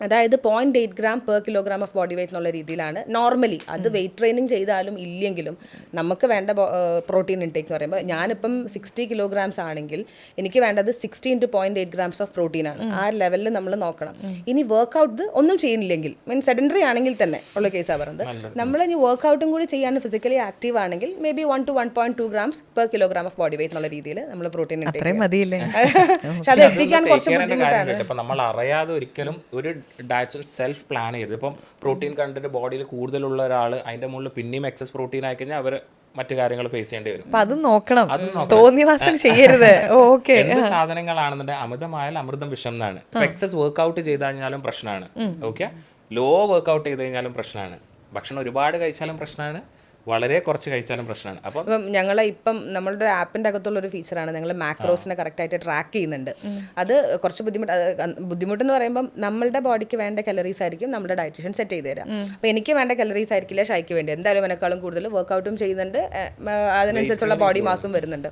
അതായത് 0.8 gram per kilogram of body weight എന്നുള്ള രീതിയിലാണ് നോർമലി. അത് വെയിറ്റ് ട്രെയിനിങ് ചെയ്താലും ഇല്ലെങ്കിലും നമുക്ക് വേണ്ട പ്രോട്ടീൻ ഇൻടേക്ക് എന്ന് പറയുമ്പോൾ ഞാനിപ്പം 60 kilograms ആണെങ്കിൽ എനിക്ക് വേണ്ടത് 60 into 0.8 grams ഓഫ് പ്രോട്ടീൻ ആണ്. ആ ലെവലിൽ നമ്മൾ നോക്കണം. ഇനി വർക്കൗട്ട് ഒന്നും ചെയ്യുന്നില്ലെങ്കിൽ മീൻസ് സെഡൻഡറി ആണെങ്കിൽ തന്നെ ഉള്ള കേസാണ് പറയുന്നത്. നമ്മൾ ഇനി വർക്കൗട്ടും കൂടി ചെയ്യാൻ ഫിസിക്കലി ആക്റ്റീവ് ആണെങ്കിൽ may be 1 to 1.2 grams per kilogram of body weight എന്നുള്ള രീതിയിൽ നമ്മൾ പ്രോട്ടീൻ ഇൻടേക്ക് മതിയില്ലേ? പക്ഷെ അത് എത്തിക്കാൻ കുറച്ച് ബുദ്ധിമുട്ടാണ്. ഇപ്പം നമ്മൾ അറിയാതെ ഒരിക്കലും ഒരു ഡയറ്റ് സെൽഫ് പ്ലാൻ ചെയ്ത് ഇപ്പം പ്രോട്ടീൻ കണ്ടന്റ് ബോഡിയിൽ കൂടുതലുള്ള ഒരാൾ അതിന്റെ മുകളിൽ പിന്നെയും എക്സസ് പ്രോട്ടീൻ ആയി കഴിഞ്ഞാൽ അവർ മറ്റു കാര്യങ്ങൾ ഫേസ് ചെയ്യേണ്ടി വരും. അപ്പൊ അതും നോക്കണം, തോന്നിവാസം ചെയ്യരുത്. ഓക്കെ, എന്ത് സാധനങ്ങളാണെന്നുണ്ടെങ്കിൽ അമിതമായാലും അമൃതം വിഷം എന്നാണ്. എക്സസ് വർക്ക്ഔട്ട് ചെയ്ത് കഴിഞ്ഞാലും പ്രശ്നമാണ്. ഓക്കെ, ലോ വർക്ക്ഔട്ട് ചെയ്ത് കഴിഞ്ഞാലും പ്രശ്നമാണ്. ഭക്ഷണം ഒരുപാട് കഴിച്ചാലും പ്രശ്നമാണ്, വളരെ കുറച്ച് കഴിച്ചാലും പ്രശ്നമാണ്. അപ്പം ഞങ്ങൾ ഇപ്പം നമ്മളുടെ ആപ്പിൻ്റെ അകത്തുള്ളൊരു ഫീച്ചറാണ്, ഞങ്ങൾ മാക്രോസിനെ കറക്റ്റായിട്ട് ട്രാക്ക് ചെയ്യുന്നുണ്ട്. അത് കുറച്ച് ബുദ്ധിമുട്ടെന്ന് പറയുമ്പം നമ്മളുടെ ബോഡിക്ക് വേണ്ട കലറീസ് ആയിരിക്കും നമ്മുടെ ഡയറ്റീഷ്യൻ സെറ്റ് ചെയ്ത് തരാം. അപ്പോൾ എനിക്ക് വേണ്ട കലറീസ് ആയിരിക്കില്ല ഷൈക്ക് വേണ്ടി. എന്തായാലും എന്നെക്കാളും കൂടുതൽ വർക്കൗട്ടും ചെയ്യുന്നുണ്ട്, അതിനനുസരിച്ചുള്ള ബോഡി മാസും വരുന്നുണ്ട്.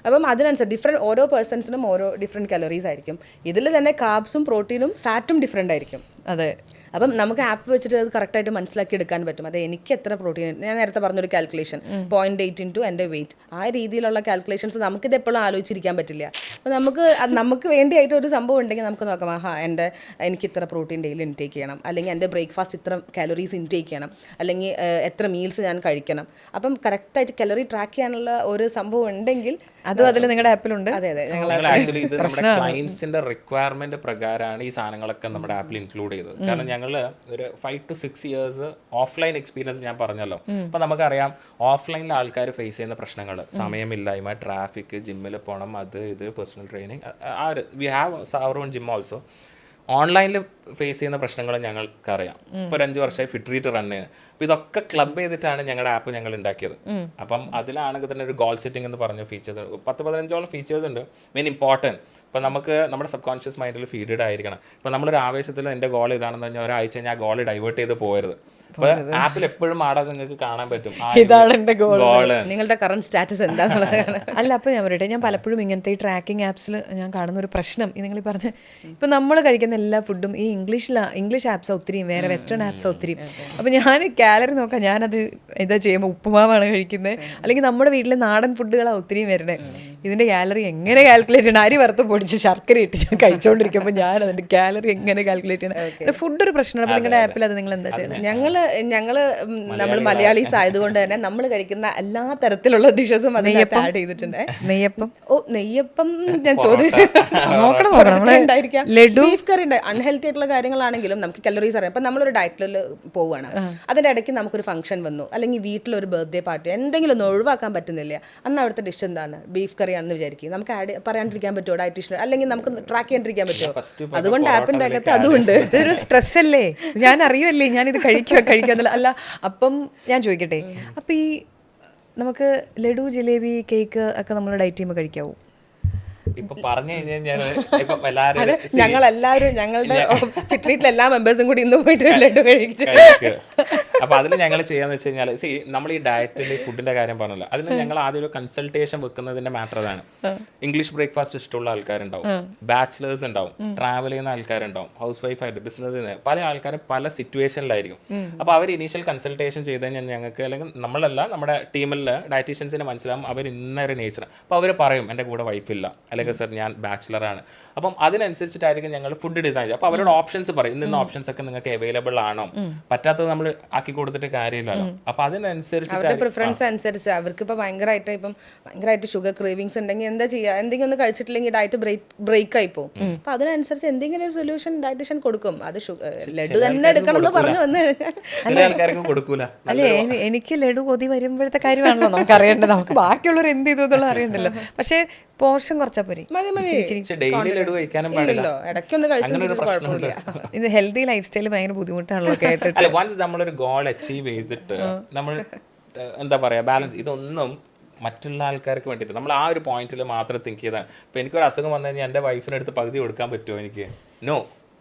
അപ്പം അതിനനുസരിച്ച് ഓരോ പേഴ്സൺസിനും ഓരോ ഡിഫറെൻറ്റ് കലറീസ് ആയിരിക്കും. ഇതിൽ തന്നെ കാർബ്സും പ്രോട്ടീനും ഫാറ്റും ഡിഫറെൻ്റ് ആയിരിക്കും. അതെ, അപ്പം നമുക്ക് ആപ്പ് വെച്ചിട്ട് അത് കറക്റ്റായിട്ട് മനസ്സിലാക്കി എടുക്കാൻ പറ്റും. അത് എനിക്ക് എത്ര പ്രോട്ടീൻ, ഞാൻ നേരത്തെ പറഞ്ഞൊരു കാൽക്കുലേഷൻ 0.8 into എൻ്റെ വെയിറ്റ്, ആ രീതിയിലുള്ള കാൽക്കുലേഷൻസ് നമുക്കിത് എപ്പോഴും ആലോചിച്ചിരിക്കാൻ പറ്റില്ല. അപ്പോൾ നമുക്ക് വേണ്ടിയായിട്ട് ഒരു സംഭവം ഉണ്ടെങ്കിൽ നമുക്ക് നോക്കാം, എനിക്ക് ഇത്ര പ്രോട്ടീൻ ഡെയിലി ഇൻടേക്ക് ചെയ്യണം, അല്ലെങ്കിൽ എൻ്റെ ബ്രേക്ക്ഫാസ്റ്റ് ഇത്ര കാലറീസ് ഇൻടേക്ക് ചെയ്യണം, അല്ലെങ്കിൽ എത്ര മീൽസ് ഞാൻ കഴിക്കണം. അപ്പം കറക്റ്റായിട്ട് കലറി ട്രാക്ക് ചെയ്യാനുള്ള ഒരു സംഭവം ഉണ്ടെങ്കിൽ അതും അതിൽ നിങ്ങളുടെ ആപ്പിലുണ്ട്. അതെ അതെ, ഞങ്ങൾ ആക്ച്വലി ഇത് നമ്മുടെ ക്ലയൻസിന്റെ റിക്വയർമെന്റ് പ്രകാരമാണ് ഈ സാധനങ്ങളൊക്കെ നമ്മുടെ ആപ്പിൽ ഇൻക്ലൂഡ് ചെയ്തത്. കാരണം ഞങ്ങൾ ഒരു 5 to 6 years ഓഫ്ലൈൻ എക്സ്പീരിയൻസ് ഞാൻ പറഞ്ഞല്ലോ. അപ്പോൾ നമുക്കറിയാം ഓഫ്ലൈനിൽ ആൾക്കാർ ഫേസ് ചെയ്യുന്ന പ്രശ്നങ്ങൾ, സമയമില്ലായ്മ, ട്രാഫിക്, ജിമ്മിൽ പോകണം, അത് ഇത് personal training, we have our own gym also. ഓൺലൈനിൽ ഫേസ് ചെയ്യുന്ന പ്രശ്നങ്ങൾ ഞങ്ങൾക്കറിയാം. ഇപ്പോൾ 5 വർഷമായി ഫിറ്റ് റൺ ചെയ്യുന്നത്. അപ്പോൾ ഇതൊക്കെ ക്ലബ് ചെയ്തിട്ടാണ് ഞങ്ങളുടെ ആപ്പ് ഞങ്ങൾ ഉണ്ടാക്കിയത്. അപ്പം അതിലാണെങ്കിൽ തന്നെ ഒരു ഗോൾ സെറ്റിംഗ് എന്ന് പറഞ്ഞ ഫീച്ചേഴ്സ് 10-15ഓളം ഫീച്ചേഴ്സ് ഉണ്ട്. മെയിൻ ഇമ്പോർട്ടൻറ്റ് ഇപ്പോൾ നമുക്ക് നമ്മുടെ സബ് കോൺഷ്യസ് മൈൻഡിൽ ഫീഡഡ് ആയിരിക്കണം. ഇപ്പോൾ നമ്മളൊരു ആവേശത്തിൽ എൻ്റെ ഗോൾ ഇതാണെന്ന് പറഞ്ഞാൽ ഒരാഴ്ച കഴിഞ്ഞാൽ ആ ഗോൾ ഡൈവേർട്ട് ചെയ്ത് പോകരുത്. അപ്പോൾ ആപ്പിൽ എപ്പോഴും ആടാതെ നിങ്ങൾക്ക് കാണാൻ പറ്റും ഇതാണ് എൻ്റെ ഗോൾ, നിങ്ങളുടെ കറന്റ് സ്റ്റാറ്റസ് എന്താണെന്നുള്ളതാണ്. അല്ല, അപ്പോൾ ഞാൻ പറയട്ടെ, ഞാൻ പലപ്പോഴും ഇങ്ങനത്തെ ഈ ട്രാക്കിംഗ് ആപ്സിൽ ഞാൻ കാണുന്ന ഒരു പ്രശ്നം നിങ്ങൾ പറഞ്ഞ, ഇപ്പം നമ്മൾ കഴിക്കുന്ന എല്ലാ ഫുഡും ഈ ഇംഗ്ലീഷ് ആപ്സ് ഒത്തിരിയും വേറെ വെസ്റ്റേൺ ആപ്സ് ഒത്തിരിയും. അപ്പോൾ ഞാൻ കാലറി നോക്കാം, ഞാനത് ഇതാ ചെയ്യുമ്പോൾ ഉപ്പുമാവാണ് കഴിക്കുന്നത്, അല്ലെങ്കിൽ നമ്മുടെ വീട്ടിലെ നാടൻ ഫുഡുകളാണ് ഒത്തിരിയും വരുന്നത്. ഇതിൻ്റെ കാലറി എങ്ങനെ കാൽക്കുലേറ്റ് ചെയ്യണം? അരി വറുത്ത് പൊടിച്ച് ശർക്കര ഇട്ട് ഞാൻ കഴിച്ചുകൊണ്ടിരിക്കുമ്പോൾ ഞാൻ അതിൻ്റെ കാലറി എങ്ങനെ കാൽക്കുലേറ്റ് ചെയ്യണം? ഫുഡ് ഒരു പ്രശ്നമാണ്. അപ്പോൾ നിങ്ങളുടെ ആപ്പിൽ അത് നിങ്ങൾ എന്താ ചെയ്യുന്നത്? നമ്മൾ മലയാളീസ് ആയതുകൊണ്ട് തന്നെ നമ്മൾ കഴിക്കുന്ന എല്ലാ തരത്തിലുള്ള ഡിഷസും അതിനകത്ത് ആഡ് ചെയ്തിട്ടുണ്ട്. നെയ്യപ്പം ഞാൻ ചോദിച്ചിട്ടുണ്ടായിരിക്കാം. ബീഫ് കറി ഉണ്ട്. അൺഹെൽത്തി ആയിട്ടുള്ള കാര്യങ്ങളാണെങ്കിലും നമുക്ക് കലോറീസ് അറിയാം. ഇപ്പം നമ്മളൊരു ഡയറ്റിൽ പോവുകയാണ്, അതിൻ്റെ ഇടയ്ക്ക് നമുക്കൊരു ഫംഗ്ഷൻ വന്നു, അല്ലെങ്കിൽ വീട്ടിലൊരു ബർത്ത്ഡേ പാർട്ടി, എന്തെങ്കിലും ഒന്ന് ഒഴിവാക്കാൻ പറ്റുന്നില്ല, അന്ന് അവിടുത്തെ ഡിഷ് എന്താണ്? ബീഫ് കറിയാണെന്ന് വിചാരിക്കും. നമുക്ക് പറയാണ്ടിരിക്കാൻ പറ്റുമോ ഡയറ്റീഷ്യൻ? അല്ലെങ്കിൽ നമുക്ക് ട്രാക്ക് ചെയ്യാണ്ടിരിക്കാൻ പറ്റുമോ? അതുകൊണ്ട് ആപ്പിൻ്റെ അകത്ത് അതുകൊണ്ട് ഇതൊരു സ്ട്രെസ് അല്ലേ? ഞാൻ അറിയുമല്ലേ ഞാനിത് കഴിക്കാന്നല്ല. അല്ല, അപ്പം ഞാൻ ചോദിക്കട്ടെ, അപ്പം ഈ നമുക്ക് ലഡു, ജിലേബി, കേക്ക് ഒക്കെ നമ്മൾ ഡയറ്റ് ചെയ്യുമ്പോൾ കഴിക്കാവൂ? ഇപ്പൊ പറഞ്ഞു കഴിഞ്ഞാൽ ഞങ്ങളെല്ലാവരും ഞങ്ങളുടെ ഫിറ്റ്രീറ്റിലെ എല്ലാ മെമ്പേഴ്സും കൂടി ഇന്ന് പോയിട്ട് ലഡു കഴിച്ചു. അപ്പൊ അതിൽ ഞങ്ങൾ ചെയ്യാന്ന് വെച്ച് കഴിഞ്ഞാൽ നമ്മൾ ഈ ഡയറ്റിന്റെ ഫുഡിന്റെ കാര്യം പറഞ്ഞല്ലോ, അതിന് ഞങ്ങൾ ആദ്യം ഒരു കൺസൾട്ടേഷൻ വെക്കുന്നതിന്റെ മാറ്റർ അതാണ്. ഇംഗ്ലീഷ് ബ്രേക്ക്ഫാസ്റ്റ് ഇഷ്ടമുള്ള ആൾക്കാരുണ്ടാവും, ബാച്ചിലേഴ്സ് ഉണ്ടാവും, ട്രാവൽ ചെയ്യുന്ന ആൾക്കാരുണ്ടാവും, ഹൗസ് വൈഫ് ആയിട്ട് ബിസിനസ് ചെയ്യുന്ന പല ആൾക്കാരും പല സിറ്റുവേഷനിലായിരിക്കും. അപ്പൊ അവർ ഇനീഷ്യൽ കൺസൾട്ടേഷൻ ചെയ്ത് കഴിഞ്ഞാൽ ഞങ്ങൾക്ക്, അല്ലെങ്കിൽ നമ്മളല്ല നമ്മുടെ ടീമിൽ ഡയറ്റീഷ്യൻസിന് മനസ്സിലാവും അവർ ഇന്നൊരു നേച്ചർ. അപ്പോൾ അവർ പറയും എൻ്റെ കൂടെ വൈഫില്ല, അല്ലെങ്കിൽ സർ ഞാൻ ബാച്ചിലറാണ്. അപ്പം അതിനനുസരിച്ചിട്ടായിരിക്കും ഞങ്ങൾ ഫുഡ് ഡിസൈൻ ചെയ്യുക. അപ്പോൾ അവരോട് ഓപ്ഷൻസ് പറയും, ഇന്ന ഓപ്ഷൻസ് ഒക്കെ നിങ്ങൾക്ക് അവൈലബിൾ ആണോ, പറ്റാത്തത് നമ്മൾ ആക്കി കൊടുത്തിട്ട് കാര്യമില്ലല്ലോ. അപ്പോൾ അതിനനുസരിച്ച് അവരുടെ പ്രിഫറൻസ് അനുസരിച്ച് അവർക്ക് ഇപ്പോൾ ഭയങ്കരമായിട്ട് ഷുഗർ ക്രേവിങ്സ് ഉണ്ടെങ്കിൽ എന്താ ചെയ്യുക? എന്തെങ്കിലും ഒന്ന് കഴിച്ചിട്ടില്ലെങ്കിൽ ഡയറ്റ് ബ്രേക്ക് ആയി പോകും. അപ്പോൾ അതിനനുസരിച്ച് എന്തെങ്കിലും ഒരു സൊല്യൂഷൻ ഡയറ്റീഷ്യൻ കൊടുക്കും. അത് ലഡു തന്നെ എടുക്കണം എന്ന് പറഞ്ഞു വന്നു കഴിഞ്ഞാൽ ആൾക്കാർക്കും കൊടുക്കൂല. അല്ലേ, എനിക്ക് ലഡു കൊതി വരുമ്പോഴത്തെ കാര്യമാണല്ലോ നമുക്ക് അറിയേണ്ടത്. നമുക്ക് ബാക്കിയുള്ളവർ എന്ത് ചെയ്തു എന്നുള്ളത് അറിയണ്ടല്ലോ. പക്ഷേ പോർഷൻ കുറച്ചാൽ പോരെ. ഇത് ഹെൽത്തി ലൈഫ് സ്റ്റൈൽ ഭയങ്കര ബുദ്ധിമുട്ടാണല്ലോ കേട്ടിട്ട്. വൺസ് നമ്മളൊരു ഗോൾ അച്ചീവ് ചെയ്തിട്ട് നമ്മൾ എന്താ പറയാ ബാലൻസ്, ഇതൊന്നും മറ്റുള്ള ആൾക്കാർക്ക് വേണ്ടിയിട്ട് നമ്മൾ ആ ഒരു പോയിന്റിൽ മാത്രം തിങ്ക് ചെയ്താൽ. ഇപ്പം എനിക്കൊരു അസുഖം വന്നു കഴിഞ്ഞാൽ എൻ്റെ വൈഫിനടുത്ത് പകുതി കൊടുക്കാൻ പറ്റുമോ? എനിക്ക് no.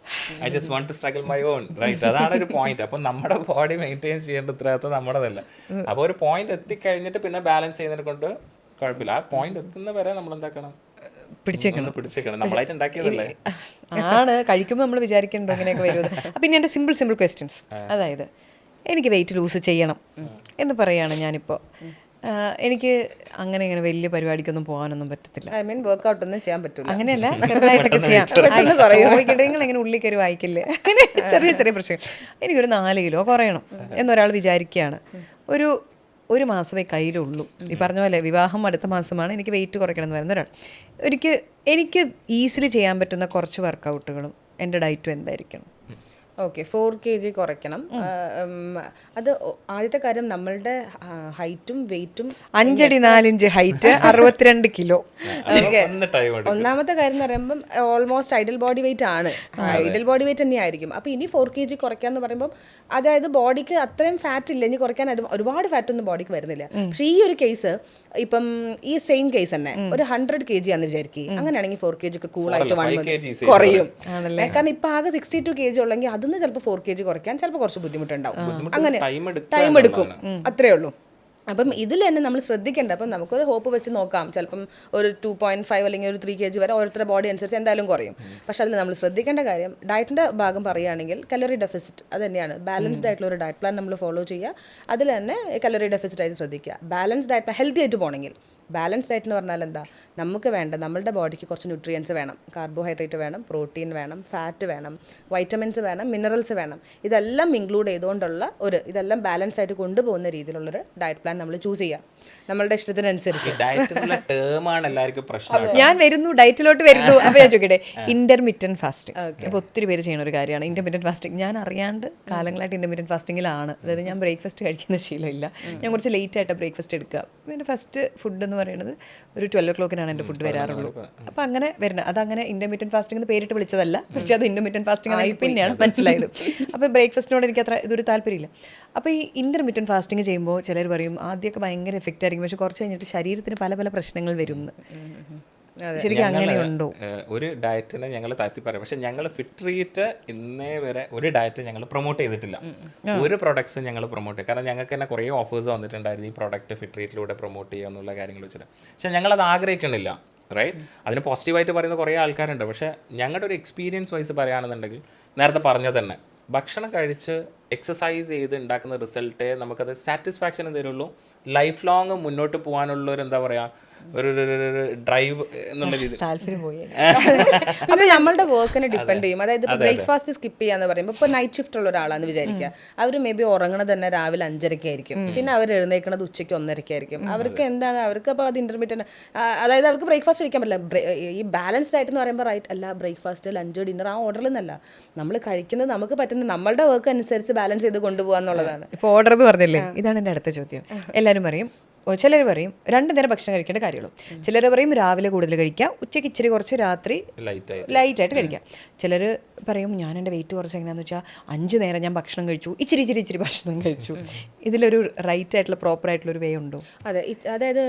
I just want to struggle my own right. അതാണ് ഒരു പോയിന്റ്. അപ്പം നമ്മുടെ ബോഡി മെയിൻറ്റെയിൻ ചെയ്യേണ്ട ഉത്തരവാദിത്വം നമ്മുടേതല്ല. അപ്പോൾ ഒരു പോയിന്റ് എത്തിക്കഴിഞ്ഞിട്ട് പിന്നെ ബാലൻസ് ചെയ്യുന്നതിനെ കൊണ്ട് കുഴപ്പമില്ല. ആ പോയിന്റ് എത്തുന്ന വരെ നമ്മൾ എന്താക്കണം, പിടിച്ചേക്കണം. നമ്മളായിട്ട് ഉണ്ടാക്കിയതല്ലേ. ആണ് കഴിക്കുമ്പോൾ നമ്മൾ വിചാരിക്കണ്ടോ ഇങ്ങനെയൊക്കെ വരുന്നത്. പിന്നെ എൻ്റെ സിമ്പിൾ ക്വസ്റ്റ്യൻസ്, അതായത് എനിക്ക് വെയിറ്റ് ലൂസ് ചെയ്യണം എന്ന് പറയുകയാണ് ഞാനിപ്പോൾ. എനിക്ക് അങ്ങനെ വലിയ പരിപാടിക്കൊന്നും പോകാനൊന്നും പറ്റത്തില്ല. ഐ മീൻ വർക്ക്ഔട്ട് ഒന്നും ചെയ്യാൻ പറ്റില്ല. അങ്ങനെയല്ല, ചെറുതായിട്ടൊക്കെ ചെയ്യാം. ചോദിക്കട്ടെ, അങ്ങനെ ഉള്ളി കയറി വായിക്കില്ലേ, അങ്ങനെ ചെറിയ പ്രശ്നം. എനിക്കൊരു 4 കിലോ കുറയണം എന്നൊരാൾ വിചാരിക്കുകയാണ്. ഒരു മാസമേ കയ്യിലുള്ളൂ. ഈ പറഞ്ഞ പോലെ വിവാഹം അടുത്ത മാസമാണ്, എനിക്ക് വെയിറ്റ് കുറയ്ക്കണം എന്ന് പറയുന്ന ഒരാൾ. എനിക്ക് ഈസിലി ചെയ്യാൻ പറ്റുന്ന കുറച്ച് വർക്കൗട്ടുകളും എൻ്റെ ഡയറ്റും എന്തായിരിക്കണം? ഓക്കെ, 4 kg കുറയ്ക്കണം. അത് ആദ്യത്തെ കാര്യം നമ്മളുടെ ഹൈറ്റും വെയിറ്റും 5 അടി 4 ഇഞ്ച് ഹൈറ്റ്, 62 കിലോ. ഒന്നാമത്തെ കാര്യം എന്ന് പറയുമ്പം ഓൾമോസ്റ്റ് ഐഡൽ ബോഡി വെയിറ്റ് ആണ്, ഐഡൽ ബോഡി വെയിറ്റ് തന്നെ ആയിരിക്കും. അപ്പോൾ ഇനി 4 kg കുറയ്ക്കാന്ന് പറയുമ്പോൾ അതായത് ബോഡിക്ക് അത്രയും ഫാറ്റ് ഇല്ല, ഇനി കുറയ്ക്കാൻ ഒരുപാട് ഫാറ്റ് ഒന്നും ബോഡിക്ക് വരുന്നില്ല. പക്ഷേ ഈ ഒരു കേസ് ഇപ്പം ഈ സെയിം കേസ് തന്നെ ഒരു 100 kg ആണെന്ന് വിചാരിക്കും, അങ്ങനെയാണെങ്കിൽ 4 kg ഒക്കെ കൂളായിട്ട് 1 month കുറയും. കാരണം ഇപ്പം ആകെ 62 kg ഉള്ളെങ്കിൽ അതിന് ചിലപ്പോൾ 4 kg കുറയ്ക്കാൻ ചിലപ്പോൾ കുറച്ച് ബുദ്ധിമുട്ടുണ്ടാവും. അങ്ങനെ ടൈം എടുക്കും, അത്രേ ഉള്ളൂ. അപ്പം ഇതിൽ തന്നെ നമ്മൾ ശ്രദ്ധിക്കേണ്ട, അപ്പം നമുക്കൊരു ഹോപ്പ് വെച്ച് നോക്കാം, ചിലപ്പം ഒരു 2.5 അല്ലെങ്കിൽ ഒരു 3 kg വരെ ഓരോരുത്തരുടെ ബോഡി അനുസരിച്ച് എന്തായാലും കുറയും. പക്ഷെ അതിൽ നമ്മൾ ശ്രദ്ധിക്കേണ്ട കാര്യം ഡയറ്റിൻ്റെ ഭാഗം പറയുകയാണെങ്കിൽ കലോറി ഡെഫിസിറ്റ് അത് തന്നെയാണ്. ബാലൻസ്ഡ് ആയിട്ടുള്ള ഒരു ഡയറ്റ് പ്ലാൻ നമ്മൾ ഫോളോ ചെയ്യുക, അതിൽ തന്നെ കലോറി ഡെഫിസിറ്റ് ആയിട്ട് ശ്രദ്ധിക്കുക. ബാലൻസ്ഡ് ഡയറ്റ് പ്ലാൻ ഹെൽത്തി ആയിട്ട് പോകണമെങ്കിൽ, ബാലൻസ്ഡ് ഡയറ്റ് എന്ന് പറഞ്ഞാൽ എന്താ, നമുക്ക് വേണ്ട നമ്മളുടെ ബോഡിക്ക് കുറച്ച് ന്യൂട്രിയൻസ് വേണം, കാർബോഹൈഡ്രേറ്റ് വേണം, പ്രോട്ടീൻ വേണം, ഫാറ്റ് വേണം, വൈറ്റമിൻസ് വേണം, മിനറൽസ് വേണം. ഇതെല്ലാം ഇൻക്ലൂഡ് ചെയ്തുകൊണ്ടുള്ള ഇതെല്ലാം ബാലൻസ് ആയിട്ട് കൊണ്ടുപോകുന്ന രീതിയിലുള്ളൊരു ഡയറ്റ് പ്ലാൻ നമ്മൾ ചൂസ് ചെയ്യുക നമ്മളുടെ ഇഷ്ടത്തിനനുസരിച്ച്. ഞാൻ വരുന്നു, ഡയറ്റിലോട്ട് വരുന്നു. അപ്പോൾ ഞാൻ ചോദിക്കട്ടെ, ഇന്റർമിറ്റന്റ് ഫാസ്റ്റിംഗ് അപ്പോൾ ഒത്തിരി പേര് ചെയ്യുന്ന ഒരു കാര്യമാണ് ഇന്റർമിറ്റന്റ് ഫാസ്റ്റിംഗ്. ഞാൻ അറിയാണ്ട് കാലങ്ങളായിട്ട് ഇന്റർമിറ്റന്റ് ഫാസ്റ്റിങ്ങിലാണ്. അതായത് ഞാൻ ബ്രേക്ക്ഫാസ്റ്റ് കഴിക്കുന്ന ശീലമില്ല, ഞാൻ കുറച്ച് ലേറ്റ് ആയിട്ട് ബ്രേക്ക്ഫാസ്റ്റ് എടുക്കുക. എൻ്റെ ഫസ്റ്റ് ഫുഡ് എന്ന് പറയുന്നത് ഒരു 12 o'clock എൻ്റെ ഫുഡ് വരാറുള്ളൂ. അപ്പോൾ അങ്ങനെ വരുന്നത് അതങ്ങനെ ഇന്റർമീഡിയറ്റ് ഫാസ്റ്റിംഗ് എന്ന് പേരിട്ട് വിളിച്ചതല്ല, പക്ഷേ അത് ഇന്റർമീഡിയറ്റ് ഫാസ്റ്റിംഗ് ആയി പിന്നെയാണ് മനസ്സിലായത്. അപ്പോൾ ബ്രേക്ക്ഫാസ്റ്റിനോട് എനിക്ക് അത്ര ഇതൊരു താല്പര്യമില്ല. അപ്പോൾ ഈ ഇന്റർമീഡിയറ്റ് ഫാസ്റ്റിംഗ് ചെയ്യുമ്പോൾ ചിലർ പറയും ആദ്യമൊക്കെ ഭയങ്കര എഫക്റ്റ് ആയിരിക്കും, പക്ഷെ കുറച്ച് കഴിഞ്ഞിട്ട് ശരീരത്തിന് പല പ്രശ്നങ്ങൾ വരും. ശരിക്കും അങ്ങനെയുണ്ടോ? ഒരു ഡയറ്റിനെ ഞങ്ങൾ താഴ്ത്തി പറയാം, പക്ഷെ ഞങ്ങൾ ഫിറ്റ് ഇന്നേ വരെ ഒരു ഡയറ്റ് ഞങ്ങൾ പ്രൊമോട്ട് ചെയ്തിട്ടില്ല. ഒരു പ്രൊഡക്ട്സ് ഞങ്ങൾ പ്രൊമോട്ട് ചെയ്യും, കാരണം ഞങ്ങൾക്ക് തന്നെ കുറേ ഓഫേഴ്സ് വന്നിട്ടുണ്ടായിരുന്നു ഈ പ്രൊഡക്റ്റ് ഫിറ്റ് പ്രൊമോട്ട് ചെയ്യുക എന്നുള്ള കാര്യങ്ങൾ വെച്ചിട്ട്. പക്ഷെ ഞങ്ങളത് ആഗ്രഹിക്കണില്ല, റൈറ്റ്? അതിന് പോസിറ്റീവായിട്ട് പറയുന്ന കുറേ ആൾക്കാരുണ്ട്. പക്ഷേ ഞങ്ങളുടെ ഒരു എക്സ്പീരിയൻസ് വൈസ് പറയുകയാണെന്നുണ്ടെങ്കിൽ നേരത്തെ പറഞ്ഞത് തന്നെ, ഭക്ഷണം കഴിച്ച് എക്സസൈസ് ചെയ്ത് ഉണ്ടാക്കുന്ന റിസൾട്ടേ നമുക്കത് സാറ്റിസ്ഫാക്ഷൻ തരുള്ളൂ. ലൈഫ് ലോങ് മുന്നോട്ട് പോകാനുള്ള ഒരു എന്താ പറയുക, ഒരു ഡ്രൈവ് എന്നുള്ള രീതി. പിന്നെ നമ്മളുടെ വർക്കിനെ ഡിപ്പെൻഡ് ചെയ്യും. അതായത് ഇപ്പോൾ ബ്രേക്ക്ഫാസ്റ്റ് സ്കിപ്പ് ചെയ്യാന്ന് പറയുമ്പോൾ ഇപ്പോൾ നൈറ്റ് ഷിഫ്റ്റ് ഉള്ള ഒരാളാണെന്ന് വിചാരിക്കുക, അവർ മേ ബി ഉറങ്ങണത് തന്നെ രാവിലെ 5:30 ആയിരിക്കും, പിന്നെ അവർ എഴുന്നേൽക്കുന്നത് ഉച്ചയ്ക്ക് 1:30 ആയിരിക്കും. അവർക്ക് എന്താണ്, അവർക്ക് അപ്പോൾ അത് ഇന്റർമീഡിയറ്റ്, അതായത് അവർക്ക് ബ്രേക്ക്ഫാസ്റ്റ് കഴിക്കാൻ പറ്റില്ല. ഈ ബാലൻസ്ഡ് ആയിട്ട് എന്ന് പറയുമ്പോൾ റൈറ്റ് അല്ല, ബ്രേക്ക്ഫാസ്റ്റ് ലഞ്ച് ഡിന്നർ ആ ഓർഡറിൽ നിന്നല്ല, നമ്മൾ കഴിക്കുന്നത് നമുക്ക് പറ്റുന്ന നമ്മളുടെ വർക്ക് അനുസരിച്ച് ബാലൻസ് ചെയ്ത് കൊണ്ടുപോകുക എന്നുള്ളതാണ്. ഇപ്പോൾ ഓർഡർ എന്ന് പറഞ്ഞില്ലേ, ഇതാണ് എൻ്റെ അടുത്ത ചോദ്യം. എല്ലാവരും പറയും, ചിലർ പറയും 2 നേരം ഭക്ഷണം കഴിക്കേണ്ട കാര്യമുള്ളൂ, ചിലർ പറയും രാവിലെ കൂടുതൽ കഴിക്കുക, ഉച്ചയ്ക്ക് ഇച്ചിരി കുറച്ച്, രാത്രി ലൈറ്റായിട്ട് കഴിക്കുക. ചിലർ പറയും ഞാൻ എൻ്റെ വെയിറ്റ് കുറച്ച് എങ്ങനെയാണെന്ന് വെച്ചാൽ 5 നേരം ഞാൻ ഭക്ഷണം കഴിച്ചു, ഇച്ചിരി ഭക്ഷണം കഴിച്ചു. ഇതിലൊരു റൈറ്റ് ആയിട്ടുള്ള പ്രോപ്പർ ആയിട്ടുള്ള ഒരു വേ ഉണ്ടോ? അതെ, അതായത്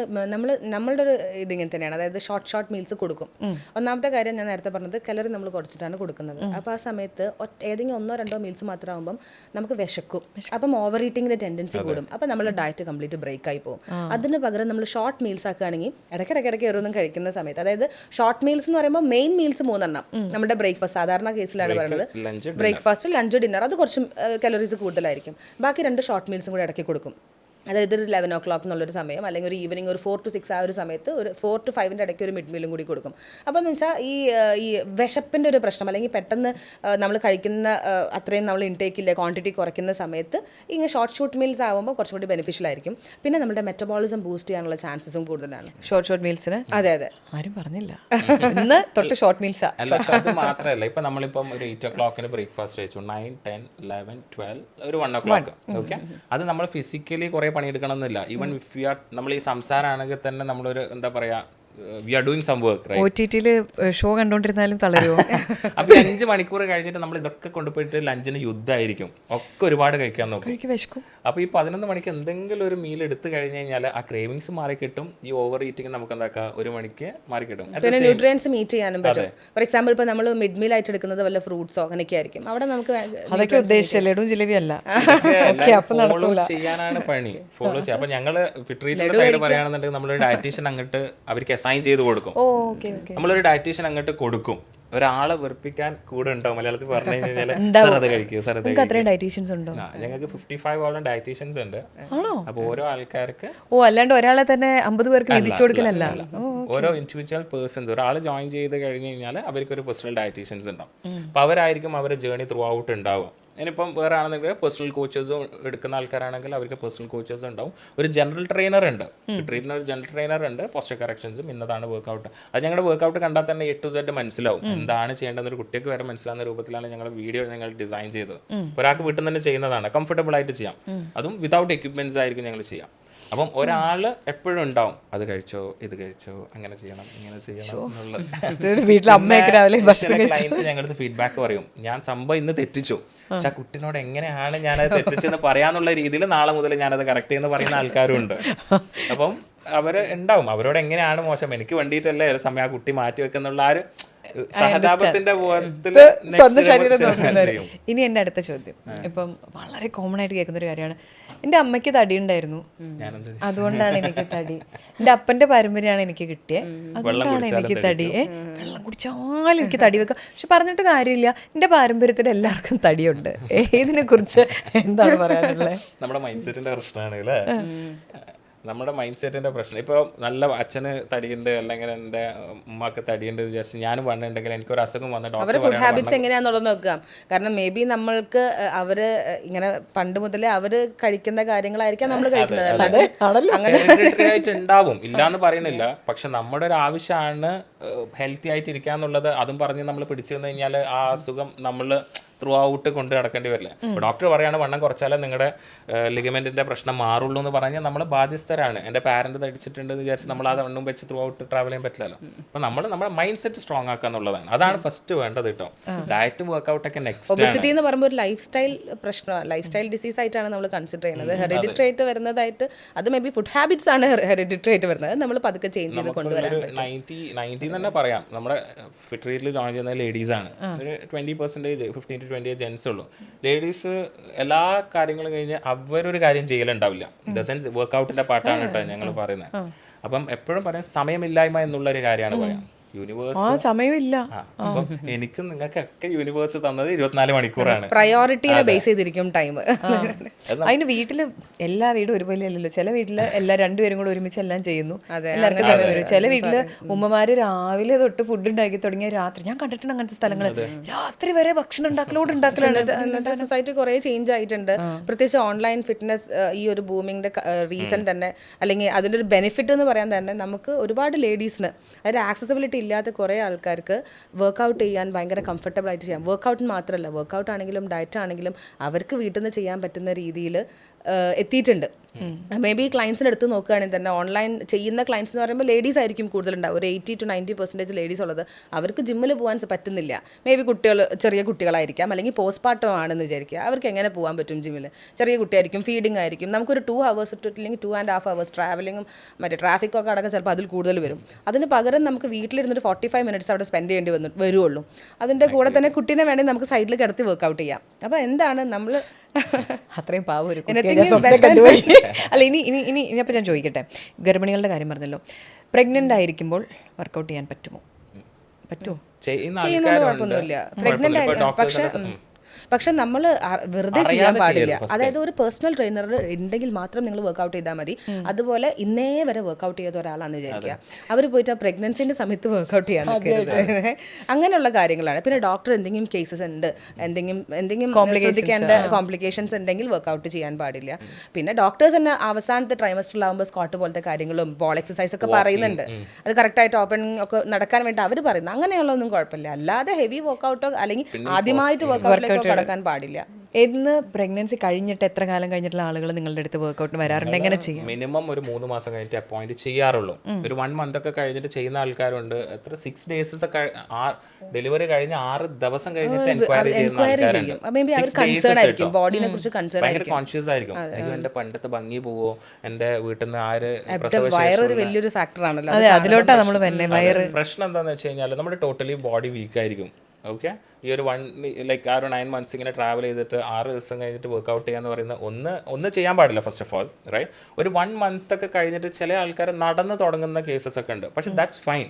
നമ്മളുടെ ഒരു ഇതിങ്ങനെ തന്നെയാണ്. അതായത് ഷോർട്ട് മീൽസ് കൊടുക്കും. ഒന്നാമത്തെ കാര്യം ഞാൻ നേരത്തെ പറഞ്ഞത്, കലറി നമ്മൾ കുറച്ചിട്ടാണ് കൊടുക്കുന്നത്. അപ്പോൾ ആ സമയത്ത് ഏതെങ്കിലും 1-2 മീൽസ് മാത്രമാകുമ്പം നമുക്ക് വിശക്കും, അപ്പം ഓവർ ഈറ്റിങ്ങിൻ്റെ ടെൻഡൻസി കൂടും. അപ്പോൾ നമ്മുടെ ഡയറ്റ് കംപ്ലീറ്റ് ബ്രേക്ക് ആയി പോകും. അതിന് പകരം നമ്മൾ ഷോർട്ട് മീൽസ് ആക്കുകയാണെങ്കിൽ ഇടയ്ക്കിടയ്ക്ക് ഓരോന്നും കഴിക്കുന്ന സമയത്ത്, അതായത് ഷോർട്ട് മീൽസ് എന്ന് പറയുമ്പോൾ മെയിൻ മീൽസ് 3 നമ്മുടെ ബ്രേക്ക്ഫാസ്റ്റ് സാധാരണ കേസിലാണ് പറയുന്നത്, ബ്രേക്ക്ഫാസ്റ്റ് ലഞ്ച് ഡിന്നർ അത് കുറച്ചും കലോറീസ് കൂടുതലായിരിക്കും. ബാക്കി 2 ഷോർട്ട് മീൽസും കൂടെ ഇടയ്ക്ക് കൊടുക്കും. അതായത് ഒരു 11 o'clock എന്നുള്ളൊരു സമയം, അല്ലെങ്കിൽ ഒരു ഈവനിങ് ഒരു 4 to 6 ആ ഒരു സമയത്ത് ഒരു 4 to 5 ഇടയ്ക്ക് ഒരു മിഡ് മീലും കൂടി കൊടുക്കും. അപ്പോൾ എന്ന് വെച്ചാൽ ഈ വിശപ്പിൻ്റെ ഒരു പ്രശ്നം, അല്ലെങ്കിൽ പെട്ടെന്ന് നമ്മൾ കഴിക്കുന്ന അത്രയും നമ്മൾ ഇൻടേക്ക് ഇല്ല, ക്വാണ്ടിറ്റി കുറയ്ക്കുന്ന സമയത്ത് ഇങ്ങനെ ഷോർട്ട് മീൽസ് ആകുമ്പോൾ കുറച്ചും കൂടി ബെനിഫിഷ്യൽ ആയിരിക്കും. പിന്നെ നമ്മുടെ മെറ്റബോളിസം ബൂസ്റ്റ് ചെയ്യാനുള്ള ചാൻസസും കൂടുതലാണ് ഷോർട്ട് മീൽസിന്. അതെ, ആരും പറഞ്ഞില്ല ഇന്ന് തൊട്ട് ഷോർട്ട് മീൽസ്. അല്ല, അത് മാത്രമല്ല, ഇപ്പം നമ്മളിപ്പം ഒരു 8 o'clock ബ്രേക്ക്ഫാസ്റ്റ് കഴിച്ചു, 9, 10, 11, 12, ഒരു 1 o'clock. ഓക്കെ, അത് നമ്മൾ ഫിസിക്കലി കുറേ പണിയെടുക്കണം എന്നില്ല. ഈവൻ ഇഫ് യു ആർ, നമ്മൾ ഈ സംസാരമാണെങ്കിൽ തന്നെ നമ്മളൊരു എന്താ പറയുക, we are doing some work right. OTT-ല് ഷോ കണ്ടോണ്ടിരുന്നാലും തളരുമോ? അപ്പോൾ 5 മണിക്കൂർ കഴിഞ്ഞിട്ട് നമ്മൾ ഇതൊക്കെ കൊണ്ടുപോയിട്ട് ലഞ്ചിന് യുദ്ധമായിരിക്കും, ഒക്കെ ഒരുപാട് കഴിക്കാൻ നോക്കും. എനിക്ക് വിശക്കും. അപ്പോൾ ഈ 11 മണിക്ക് എന്തെങ്കിലും ഒരു മീൽ എടുത്തു കഴിഞ്ഞ് കഴിഞ്ഞാൽ ആ ക്രേവിങ്സ് മാറിക്കിട്ടും, ഈ ഓവർ ഈറ്റിംഗ് നമുക്ക് എന്താക്കാം 1 മണിക്ക് മാറിക്കിട്ടും. പിന്നെ ന്യൂട്രിയൻസ് മീറ്റ് ചെയ്യാനും പറ്റും. ഫോർ എക്സാമ്പിൾ ഇപ്പോൾ നമ്മൾ മിഡ് മീൽ ആയിട്ട് എടുക്കുന്നത് വല്ല ഫ്രൂട്ട്സോ അങ്ങനെയൊക്കെ ആയിരിക്കും, അവിടെ നമുക്ക് അതൊക്കെ ഉദ്ദേശിച്ച ലഡുവും ജിലേബി അല്ല. ഫോളോ ചെയ്യാനാണ് പണി, ഫോളോ ചെയ്യാം. അപ്പോൾ ഞങ്ങൾ ഫിട്രീറ്റിന്റെ സൈഡ് പറയുകയാണെന്നുണ്ടെങ്കിൽ നമ്മളൊരു ഡയറ്റീഷ്യൻ അങ്ങോട്ട് അവർക്ക് അസൈൻ ചെയ്ത് കൊടുക്കും. നമ്മളൊരു ഡയറ്റീഷ്യൻ അങ്ങോട്ട് കൊടുക്കും. ഒരാളെ വെറുപ്പിക്കാൻ കൂടെ ഉണ്ടാവും. മലയാളത്തിൽ പറഞ്ഞു കഴിഞ്ഞാൽ സർ അത് കഴിക്കുക, സർ അത് ഡയറ്റീഷ്യൻസ് ഉണ്ടോ? ഞങ്ങൾക്ക് 55 ഡയറ്റീഷ്യൻസ് ഉണ്ട്. അപ്പോൾ ഓരോ ആൾക്കാർക്ക് അല്ലാണ്ട് ഒരാളെ തന്നെ 50 പേർക്ക് വിധിച്ചു കൊടുക്കലല്ല, ഓരോ ഇൻഡിവിജ്വൽ പേഴ്സൺസ് ഒരാൾ ജോയിൻ ചെയ്ത് കഴിഞ്ഞ് കഴിഞ്ഞാൽ അവർക്ക് ഒരു പേഴ്സണൽ ഡയറ്റീഷ്യൻസ് ഉണ്ടാവും. അപ്പോൾ അവരായിരിക്കും അവരുടെ ജേർണി ത്രൂ ഔട്ട് ഉണ്ടാവുക. ഇനിയിപ്പം വേറെ ആണെന്നെങ്കിൽ പേഴ്സണൽ കോച്ചേഴ്സും എടുക്കുന്ന ആൾക്കാരാണെങ്കിൽ അവർക്ക് പേഴ്സണൽ കോച്ചേഴ്സ് ഉണ്ടാവും. ഒരു ജനറൽ ട്രെയിനർ ഉണ്ട്, ട്രീറ്റിന് ഒരു ജനറൽ ട്രെയിനർ ഉണ്ട്. പോസ്റ്റർ കറക്ഷൻസും ഇന്നതാണ് വർക്കൗട്ട്. അത് ഞങ്ങളുടെ വർക്കൗട്ട് കണ്ടാൽ തന്നെ A to Z മനസ്സിലാവും, എന്താണ് ചെയ്യേണ്ടത്. ഒരു കുട്ടിക്ക് വരെ മനസ്സിലാവുന്ന രൂപത്തിലാണ് ഞങ്ങളുടെ വീഡിയോ ഞങ്ങൾ ഡിസൈൻ ചെയ്തത്. ഒരാൾക്ക് വീട്ടിൽ നിന്ന് തന്നെ ചെയ്യുന്നതാണ്, കംഫർട്ടബിൾ ആയിട്ട് ചെയ്യാം. അതും വിതൗട്ട് എക്യുപ്മെന്റ്സ് ആയിരിക്കും ഞങ്ങൾ ചെയ്യാം. അപ്പം ഒരാൾ എപ്പോഴും ഉണ്ടാവും, അത് കഴിച്ചോ, ഇത് കഴിച്ചോ, അങ്ങനെ ചെയ്യണം, ഇങ്ങനെ ചെയ്യണം എന്നുള്ളത്. വീട്ടിൽ അമ്മയൊക്കെ രാവിലെ ക്ലയൻസ് ഞങ്ങളുടെ ഫീഡ്ബാക്ക് പറയും, ഞാൻ സംഭവം ഇന്ന് തെറ്റിച്ചു, പക്ഷെ ആ കുട്ടിനോട് എങ്ങനെയാണ് ഞാനത് തെറ്റിച്ചെന്ന് പറയാന്നുള്ള രീതിയിൽ നാളെ മുതൽ ഞാനത് കറക്റ്റ് ചെയ്യുന്ന പറയുന്ന ആൾക്കാരും ഉണ്ട്. അപ്പം അവർ ഉണ്ടാവും, അവരോട് എങ്ങനെയാണ് മോശം, എനിക്ക് വേണ്ടിയിട്ടല്ലേ ഒരു സമയം ആ കുട്ടി മാറ്റി വെക്കുന്നുള്ള ആ ഒരു സഹതാപത്തിന്റെ സ്വന്തം ശരീരം നോക്കുന്നവര്. ഇനി എൻ്റെ അടുത്ത ചോദ്യം, ഇപ്പം വളരെ കോമൺ ആയിട്ട് കേൾക്കുന്ന ഒരു കാര്യമാണ്, എൻ്റെ അമ്മയ്ക്ക് തടി ഉണ്ടായിരുന്നു, അതുകൊണ്ടാണ് എനിക്ക് തടി. എൻ്റെ അപ്പൻ്റെ പാരമ്പര്യമാണ് എനിക്ക് കിട്ടിയത്, അതുകൊണ്ടാണ് എനിക്ക് തടി. വെള്ളം കുടിച്ചാലും എനിക്ക് തടി വെക്കാം. പക്ഷെ പറഞ്ഞിട്ട് കാര്യമില്ല, എൻ്റെ പാരമ്പര്യത്തിൽ എല്ലാവർക്കും തടിയുണ്ട്. ഇതിനെ കുറിച്ച് എന്താണ് പറയാനുള്ളത്? നമ്മുടെ മൈൻഡ് സെറ്റിന്റെ പ്രശ്നമാണ് അല്ലേ? നമ്മുടെ മൈൻഡ് സെറ്റിന്റെ പ്രശ്നം. ഇപ്പോൾ നല്ല അച്ഛന് തടിയുണ്ട് അല്ലെങ്കിൽ എൻ്റെ ഉമ്മക്ക് തടിയുണ്ട് വിചാരിച്ച് ഞാനും വണ്ണമെങ്കിൽ എനിക്കൊരു അസുഖം വന്ന അവരുടെ ഫുഡ് ഹാബിറ്റ്സ് എങ്ങനെയാണെന്നുള്ളത് നോക്കുക. കാരണം മേ ബി നമ്മൾക്ക് അവര് ഇങ്ങനെ പണ്ട് മുതലേ അവര് കഴിക്കുന്ന കാര്യങ്ങളായിരിക്കാം നമ്മൾ കഴിക്കുന്നത്. അങ്ങനെ ആയിട്ട് ഉണ്ടാവും, ഇല്ലാന്ന് പറയുന്നില്ല. പക്ഷെ നമ്മുടെ ഒരു ആവശ്യമാണ് ഹെൽത്തി ആയിട്ട് ഇരിക്കുക എന്നുള്ളത്. അതും പറഞ്ഞ് നമ്മൾ പിടിച്ചു വന്നു കഴിഞ്ഞാൽ ആ അസുഖം നമ്മൾ ത്രൂ ഔട്ട് കൊണ്ട് നടക്കേണ്ടി വരില്ല. ഇപ്പോൾ ഡോക്ടർ പറയുകയാണ് വണ്ണം കുറച്ചാലേ നിങ്ങളുടെ ലിഗമെന്റിന്റെ പ്രശ്നം മാറുള്ളൂ എന്ന് പറഞ്ഞാൽ നമ്മൾ ബാധ്യസ്ഥരാണ്. എൻ്റെ പാരന്റ് തടിച്ചിട്ടുണ്ടെന്ന് വിചാരിച്ച് നമ്മൾ ആ വണ്ണം വെച്ച് ത്രൂ ഔട്ട് ട്രാവൽ ചെയ്യാൻ പറ്റില്ലല്ലോ. അപ്പോൾ നമ്മൾ നമ്മുടെ മൈൻഡ് സെറ്റ് സ്ട്രോങ് ആക്കുക എന്നുള്ളതാണ്. അതാണ് ഫസ്റ്റ് വേണ്ടത് കേട്ടോ. ഡയറ്റും വർക്കൗട്ടൊക്കെ നെക്സ്റ്റ്. ഒബസിറ്റി എന്ന് പറയുമ്പോൾ ഒരു ലൈഫ് സ്റ്റൈൽ പ്രശ്നമാണ്, ലൈഫ് സ്റ്റൈൽ ഡിസീസ് ആയിട്ടാണ് നമ്മൾ കൺസിഡർ ചെയ്യുന്നത്. ഹെറിഡിറ്ററി ആയിട്ട് വരുന്നതായിട്ട് അത് മേ ബി ഫുഡ് ഹാബിറ്റ്സ് ആണ് ഹെറിഡിറ്ററി ആയിട്ട് വരുന്നത്. നമ്മൾ പതുക്കെ ചേഞ്ച് ചെയ്ത് കൊണ്ടുവരാൻ പറ്റും. 90 തന്നെ പറയാം. നമ്മുടെ ഫിട്രീറ്റിൽ ജോയിൻ ചെയ്യുന്ന ലേഡീസ് ആണ്. ഒരു 20% 15 to 20 ജെൻസ് ഉള്ളൂ. ലേഡീസ് എല്ലാ കാര്യങ്ങളും കഴിഞ്ഞ് അവരൊരു കാര്യം ചെയ്യലുണ്ടാവില്ല. ഇൻ ദ സെൻസ് വർക്കൗട്ടിന്റെ പാട്ടാണ് കേട്ടോ ഞങ്ങൾ പറയുന്നത്. അപ്പം എപ്പോഴും പറയാം സമയമില്ലായ്മ എന്നുള്ളൊരു കാര്യമാണ് പറയാം. യൂണിവേഴ്സ് സമയമില്ല. അപ്പം എനിക്കും നിങ്ങൾക്കൊക്കെ യൂണിവേഴ്സ് തന്നത് 24 മണിക്കൂറാണ്. പ്രയോറിറ്റിനെ ബേസ് ചെയ്തിരിക്കും ടൈം. അതിന് വീട്ടില് എല്ലാ വീടും ഒരുപോലെ അല്ലല്ലോ. ചില വീട്ടില് രണ്ടുപേരും കൂടെ ഒരുമിച്ച് എല്ലാം ചെയ്യുന്നു, എല്ലാവർക്കും സമയം വരും. ചില വീട്ടില് ഉമ്മമാര് രാവിലെ തൊട്ട് ഫുഡ് ഉണ്ടാക്കി തുടങ്ങിയ രാത്രി, ഞാൻ കണ്ടിട്ടുണ്ട് അങ്ങനത്തെ സ്ഥലങ്ങൾ, രാത്രി വരെ ഭക്ഷണം ഉണ്ടാക്കലാണ്. ഇന്നത്തെ സൊസൈറ്റി കുറെ ചേഞ്ച് ആയിട്ടുണ്ട്. പ്രത്യേകിച്ച് ഓൺലൈൻ ഫിറ്റ്നസ് ഈ ഒരു ബൂമിന്റെ റീസൺ തന്നെ, അല്ലെങ്കിൽ അതിന്റെ ഒരു ബെനിഫിറ്റ് എന്ന് പറയാൻ തന്നെ നമുക്ക് ഒരുപാട് ലേഡീസിന് അതായത് ആക്സസിബിലിറ്റി ഇല്ലാത്ത കുറേ ആൾക്കാർക്ക് വർക്കൗട്ട് ചെയ്യാൻ ഭയങ്കര കംഫർട്ടബിൾ ആയിട്ട് ചെയ്യാം. വർക്കൗട്ടിന് മാത്രമല്ല, വർക്കൗട്ട് ആണെങ്കിലും ഡയറ്റ് ആണെങ്കിലും അവർക്ക് വീട്ടിൽ നിന്ന് ചെയ്യാൻ പറ്റുന്ന രീതിയിൽ എത്തിയിട്ടുണ്ട്. മേ ബി ക്ലയൻസിൻ്റെ അടുത്ത് നോക്കുകയാണെങ്കിൽ തന്നെ ഓൺലൈൻ ചെയ്യുന്ന ക്ലയൻസ് എന്ന് പറയുമ്പോൾ ലേഡീസ് ആയിരിക്കും കൂടുതലുണ്ടാവും. ഒരു 80 to 90% ലേഡീസ് ഉള്ളത്. അവർക്ക് ജിമ്മിൽ പോകാൻ പറ്റുന്നില്ല. മേ ബി കുട്ടികൾ ചെറിയ കുട്ടികളായിരിക്കാം, അല്ലെങ്കിൽ പോസ്റ്റ് പാർട്ടം ആണെന്ന് വിചാരിക്കുക. അവർക്ക് എങ്ങനെ പോകാൻ പറ്റും ജിമ്മിൽ? ചെറിയ കുട്ടിയായിരിക്കും, ഫീഡിങ് ആയിരിക്കും. നമുക്കൊരു 2 hours അല്ലെങ്കിൽ 2.5 hours ട്രാവലിങ്ങും മറ്റേ ട്രാഫിക്കൊക്കെ അടക്കം ചിലപ്പോൾ അതിൽ കൂടുതൽ വരും. അതിന് പകരം നമുക്ക് വീട്ടിലിരുന്നൊരു 45 minutes അവിടെ സ്പെൻഡ് ചെയ്യേണ്ടി വരുള്ളൂ. അതിൻ്റെ കൂടെ തന്നെ കുട്ടീനെ വേണമെങ്കിൽ നമുക്ക് സൈഡിൽ കിടത്തി വർക്കൗട്ട് ചെയ്യാം. അപ്പോൾ എന്താണ് നമ്മൾ അത്രയും പാവം ഒരു കണ്ടുപോയി. അല്ല ഇനി അപ്പോൾ ഞാൻ ചോദിക്കട്ടെ, ഗർഭിണികളുടെ കാര്യം പറഞ്ഞല്ലോ, പ്രഗ്നന്റ് ആയിരിക്കുമ്പോൾ വർക്കൗട്ട് ചെയ്യാൻ പറ്റുമോ? ചെയ്യുന്നത് കുഴപ്പമൊന്നുമില്ല. പ്രഗ്നന്റ് ആയിരിക്കും, പക്ഷെ നമ്മൾ വെറുതെ ചെയ്യാൻ പാടില്ല. അതായത് ഒരു പേഴ്സണൽ ട്രെയിനർ ഉണ്ടെങ്കിൽ മാത്രം നിങ്ങൾ വർക്കൗട്ട് ചെയ്താൽ മതി. അതുപോലെ ഇന്നേ വരെ വർക്കൗട്ട് ചെയ്ത ഒരാളാണെന്ന് വിചാരിക്കുക, അവർ പോയിട്ട് ആ പ്രഗ്നൻസിന്റെ സമയത്ത് വർക്കൗട്ട് ചെയ്യാൻ നിൽക്കരുത്. അങ്ങനെയുള്ള കാര്യങ്ങളാണ്. പിന്നെ ഡോക്ടർ എന്തെങ്കിലും കേസസ് ഉണ്ട്, എന്തെങ്കിലും ശ്രദ്ധിക്കേണ്ട കോംപ്ലിക്കേഷൻസ് ഉണ്ടെങ്കിൽ വർക്കൗട്ട് ചെയ്യാൻ പാടില്ല. പിന്നെ ഡോക്ടേഴ്സ് തന്നെ അവസാനത്തെ ട്രൈമസ്റ്ററിലാവുമ്പോൾ സ്ക്വാട്ട് പോലത്തെ കാര്യങ്ങളും ബോൾ എക്സസൈസ് ഒക്കെ പറയുന്നുണ്ട്. അത് കറക്റ്റായിട്ട് ഓപ്പണിംഗ് ഒക്കെ നടക്കാൻ വേണ്ടി അവർ പറയുന്നത്. അങ്ങനെയുള്ളതൊന്നും കുഴപ്പമില്ല. അല്ലാതെ ഹെവി വർക്കൗട്ടോ അല്ലെങ്കിൽ ആദ്യമായിട്ട് വർക്കൗട്ടിലേക്കോ കടക്കാൻ പാടില്ല. എന്ന് പ്രഗ്നൻസി കഴിഞ്ഞിട്ട് എത്ര കാലം കഴിഞ്ഞിട്ടുള്ള ആളുകൾ നിങ്ങളുടെ അടുത്ത് വർക്കൗട്ടിന് വരാറുണ്ട്? എങ്ങനെ ചെയ്യും? മിനിമം ഒരു 3 മാസം കഴിഞ്ഞിട്ട് അപ്പോയിന്റ് ചെയ്യാറുള്ളൂ. ഒരു 1 മന്ത് ഒക്കെ കഴിഞ്ഞിട്ട് ചെയ്യുന്ന ആൾക്കാരുണ്ട്. എത്ര 6 ഡേയ്സ് ഒക്കെ ഡെലിവറി കഴിഞ്ഞ് 6 ദിവസം കഴിഞ്ഞിട്ട് എൻക്വയറി ചെയ്യുന്ന ആൾക്കാരുണ്ട്. ബോഡിനെ കുറിച്ച് കൺസേൺ ഭയങ്കര കോൺഷ്യസ് ആയിരിക്കും. അയ്യോ എന്റെ പണ്ടത്തെ ഭംഗി പോവോ, എന്റെ വീട്ടിൽ നിന്ന് ആര് വയറൊരു വലിയൊരു ഫാക്ടർ ആണല്ലോ. അതെ, അതിലോട്ടാ നമ്മൾ തന്നെ വയറ്. പ്രശ്നം എന്താണെന്ന് വെച്ച് കഴിഞ്ഞാൽ നമ്മുടെ ടോട്ടലി ബോഡി വീക്ക് ആയിരിക്കും. ഓക്കെ, ഈ ഒരു 9 മന്ത്സ് ഇങ്ങനെ ട്രാവൽ ചെയ്തിട്ട് 6 ദിവസം കഴിഞ്ഞിട്ട് വർക്ക്ഔട്ട് ചെയ്യാന്ന് പറയുന്ന ഒന്ന് ചെയ്യാൻ പാടില്ല. ഫസ്റ്റ് ഓഫ് ഓൾ റൈറ്റ്, ഒരു 1 മന്ത് ഒക്കെ കഴിഞ്ഞിട്ട് ചില ആൾക്കാർ നടന്ന് തുടങ്ങുന്ന കേസസ് ഒക്കെ ഉണ്ട്. പക്ഷെ ദാറ്റ്സ് ഫൈൻ.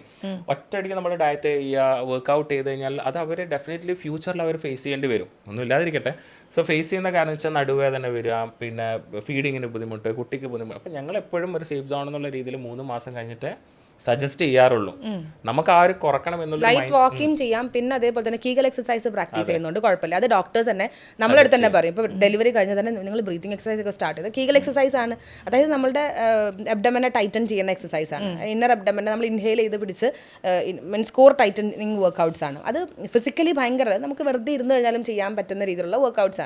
ഒറ്റയടിക്ക് നമ്മൾ ഡയറ്റ് ചെയ്യുക, വർക്ക്ഔട്ട് ചെയ്ത് കഴിഞ്ഞാൽ അത് അവർ ഡെഫിനറ്റ്ലി ഫ്യൂച്ചറിൽ അവർ ഫേസ് ചെയ്യേണ്ടി വരും. ഒന്നും ഇല്ലാതിരിക്കട്ടെ. സോ ഫേസ് ചെയ്യുന്ന കാരണം വെച്ചാൽ നടുവേദന വരിക, പിന്നെ ഫീഡിങ്ങിന് ബുദ്ധിമുട്ട്, കുട്ടിക്ക് ബുദ്ധിമുട്ട്. അപ്പം ഞങ്ങൾ എപ്പോഴും ഒരു സേഫ് സോൺ എന്നുള്ള രീതിയിൽ 3 മാസം കഴിഞ്ഞിട്ട് സജസ്റ്റ് ചെയ്യാറുള്ളൂ. നമുക്ക് ആ ഒരു കുറക്കണം എന്നുള്ള ലൈറ്റ് വാക്കിംഗ് ചെയ്യാം. പിന്നെ അതേപോലെ തന്നെ കീഗൽ എക്സസൈസ് പ്രാക്ടീസ് ചെയ്യുന്നുണ്ട്, കുഴപ്പമില്ല. അത് ഡോക്ടേഴ്സ് തന്നെ നമ്മളടുത്ത് തന്നെ പറയും. ഇപ്പോൾ ഡെലിവറി കഴിഞ്ഞ തന്നെ നിങ്ങൾ ബ്രീത്തിങ് എക്സസൈസ് ഒക്കെ സ്റ്റാർട്ട് ചെയ്ത് കീഗൽ എക്സസൈസ് ആണ്. അതായത് നമ്മുടെ അബ്ഡമനെ ടൈറ്റൻ ചെയ്യുന്ന എക്സസൈസ് ആണ്. ഇന്നർ അബ്ഡമനെ നമ്മൾ ഇൻഹേൽ ചെയ്ത് പിടിച്ച് മീൻസ് കോർ ടൈറ്റനിങ് വർക്കൗട്ട്സ് ആണ്. അത് ഫിസിക്കലി ഭയങ്കര, നമുക്ക് വെറുതെ ഇരുന്ന് കഴിഞ്ഞാലും ചെയ്യാൻ പറ്റുന്ന രീതിയിലുള്ള വർക്കൗട്ട്സ് ആണ്.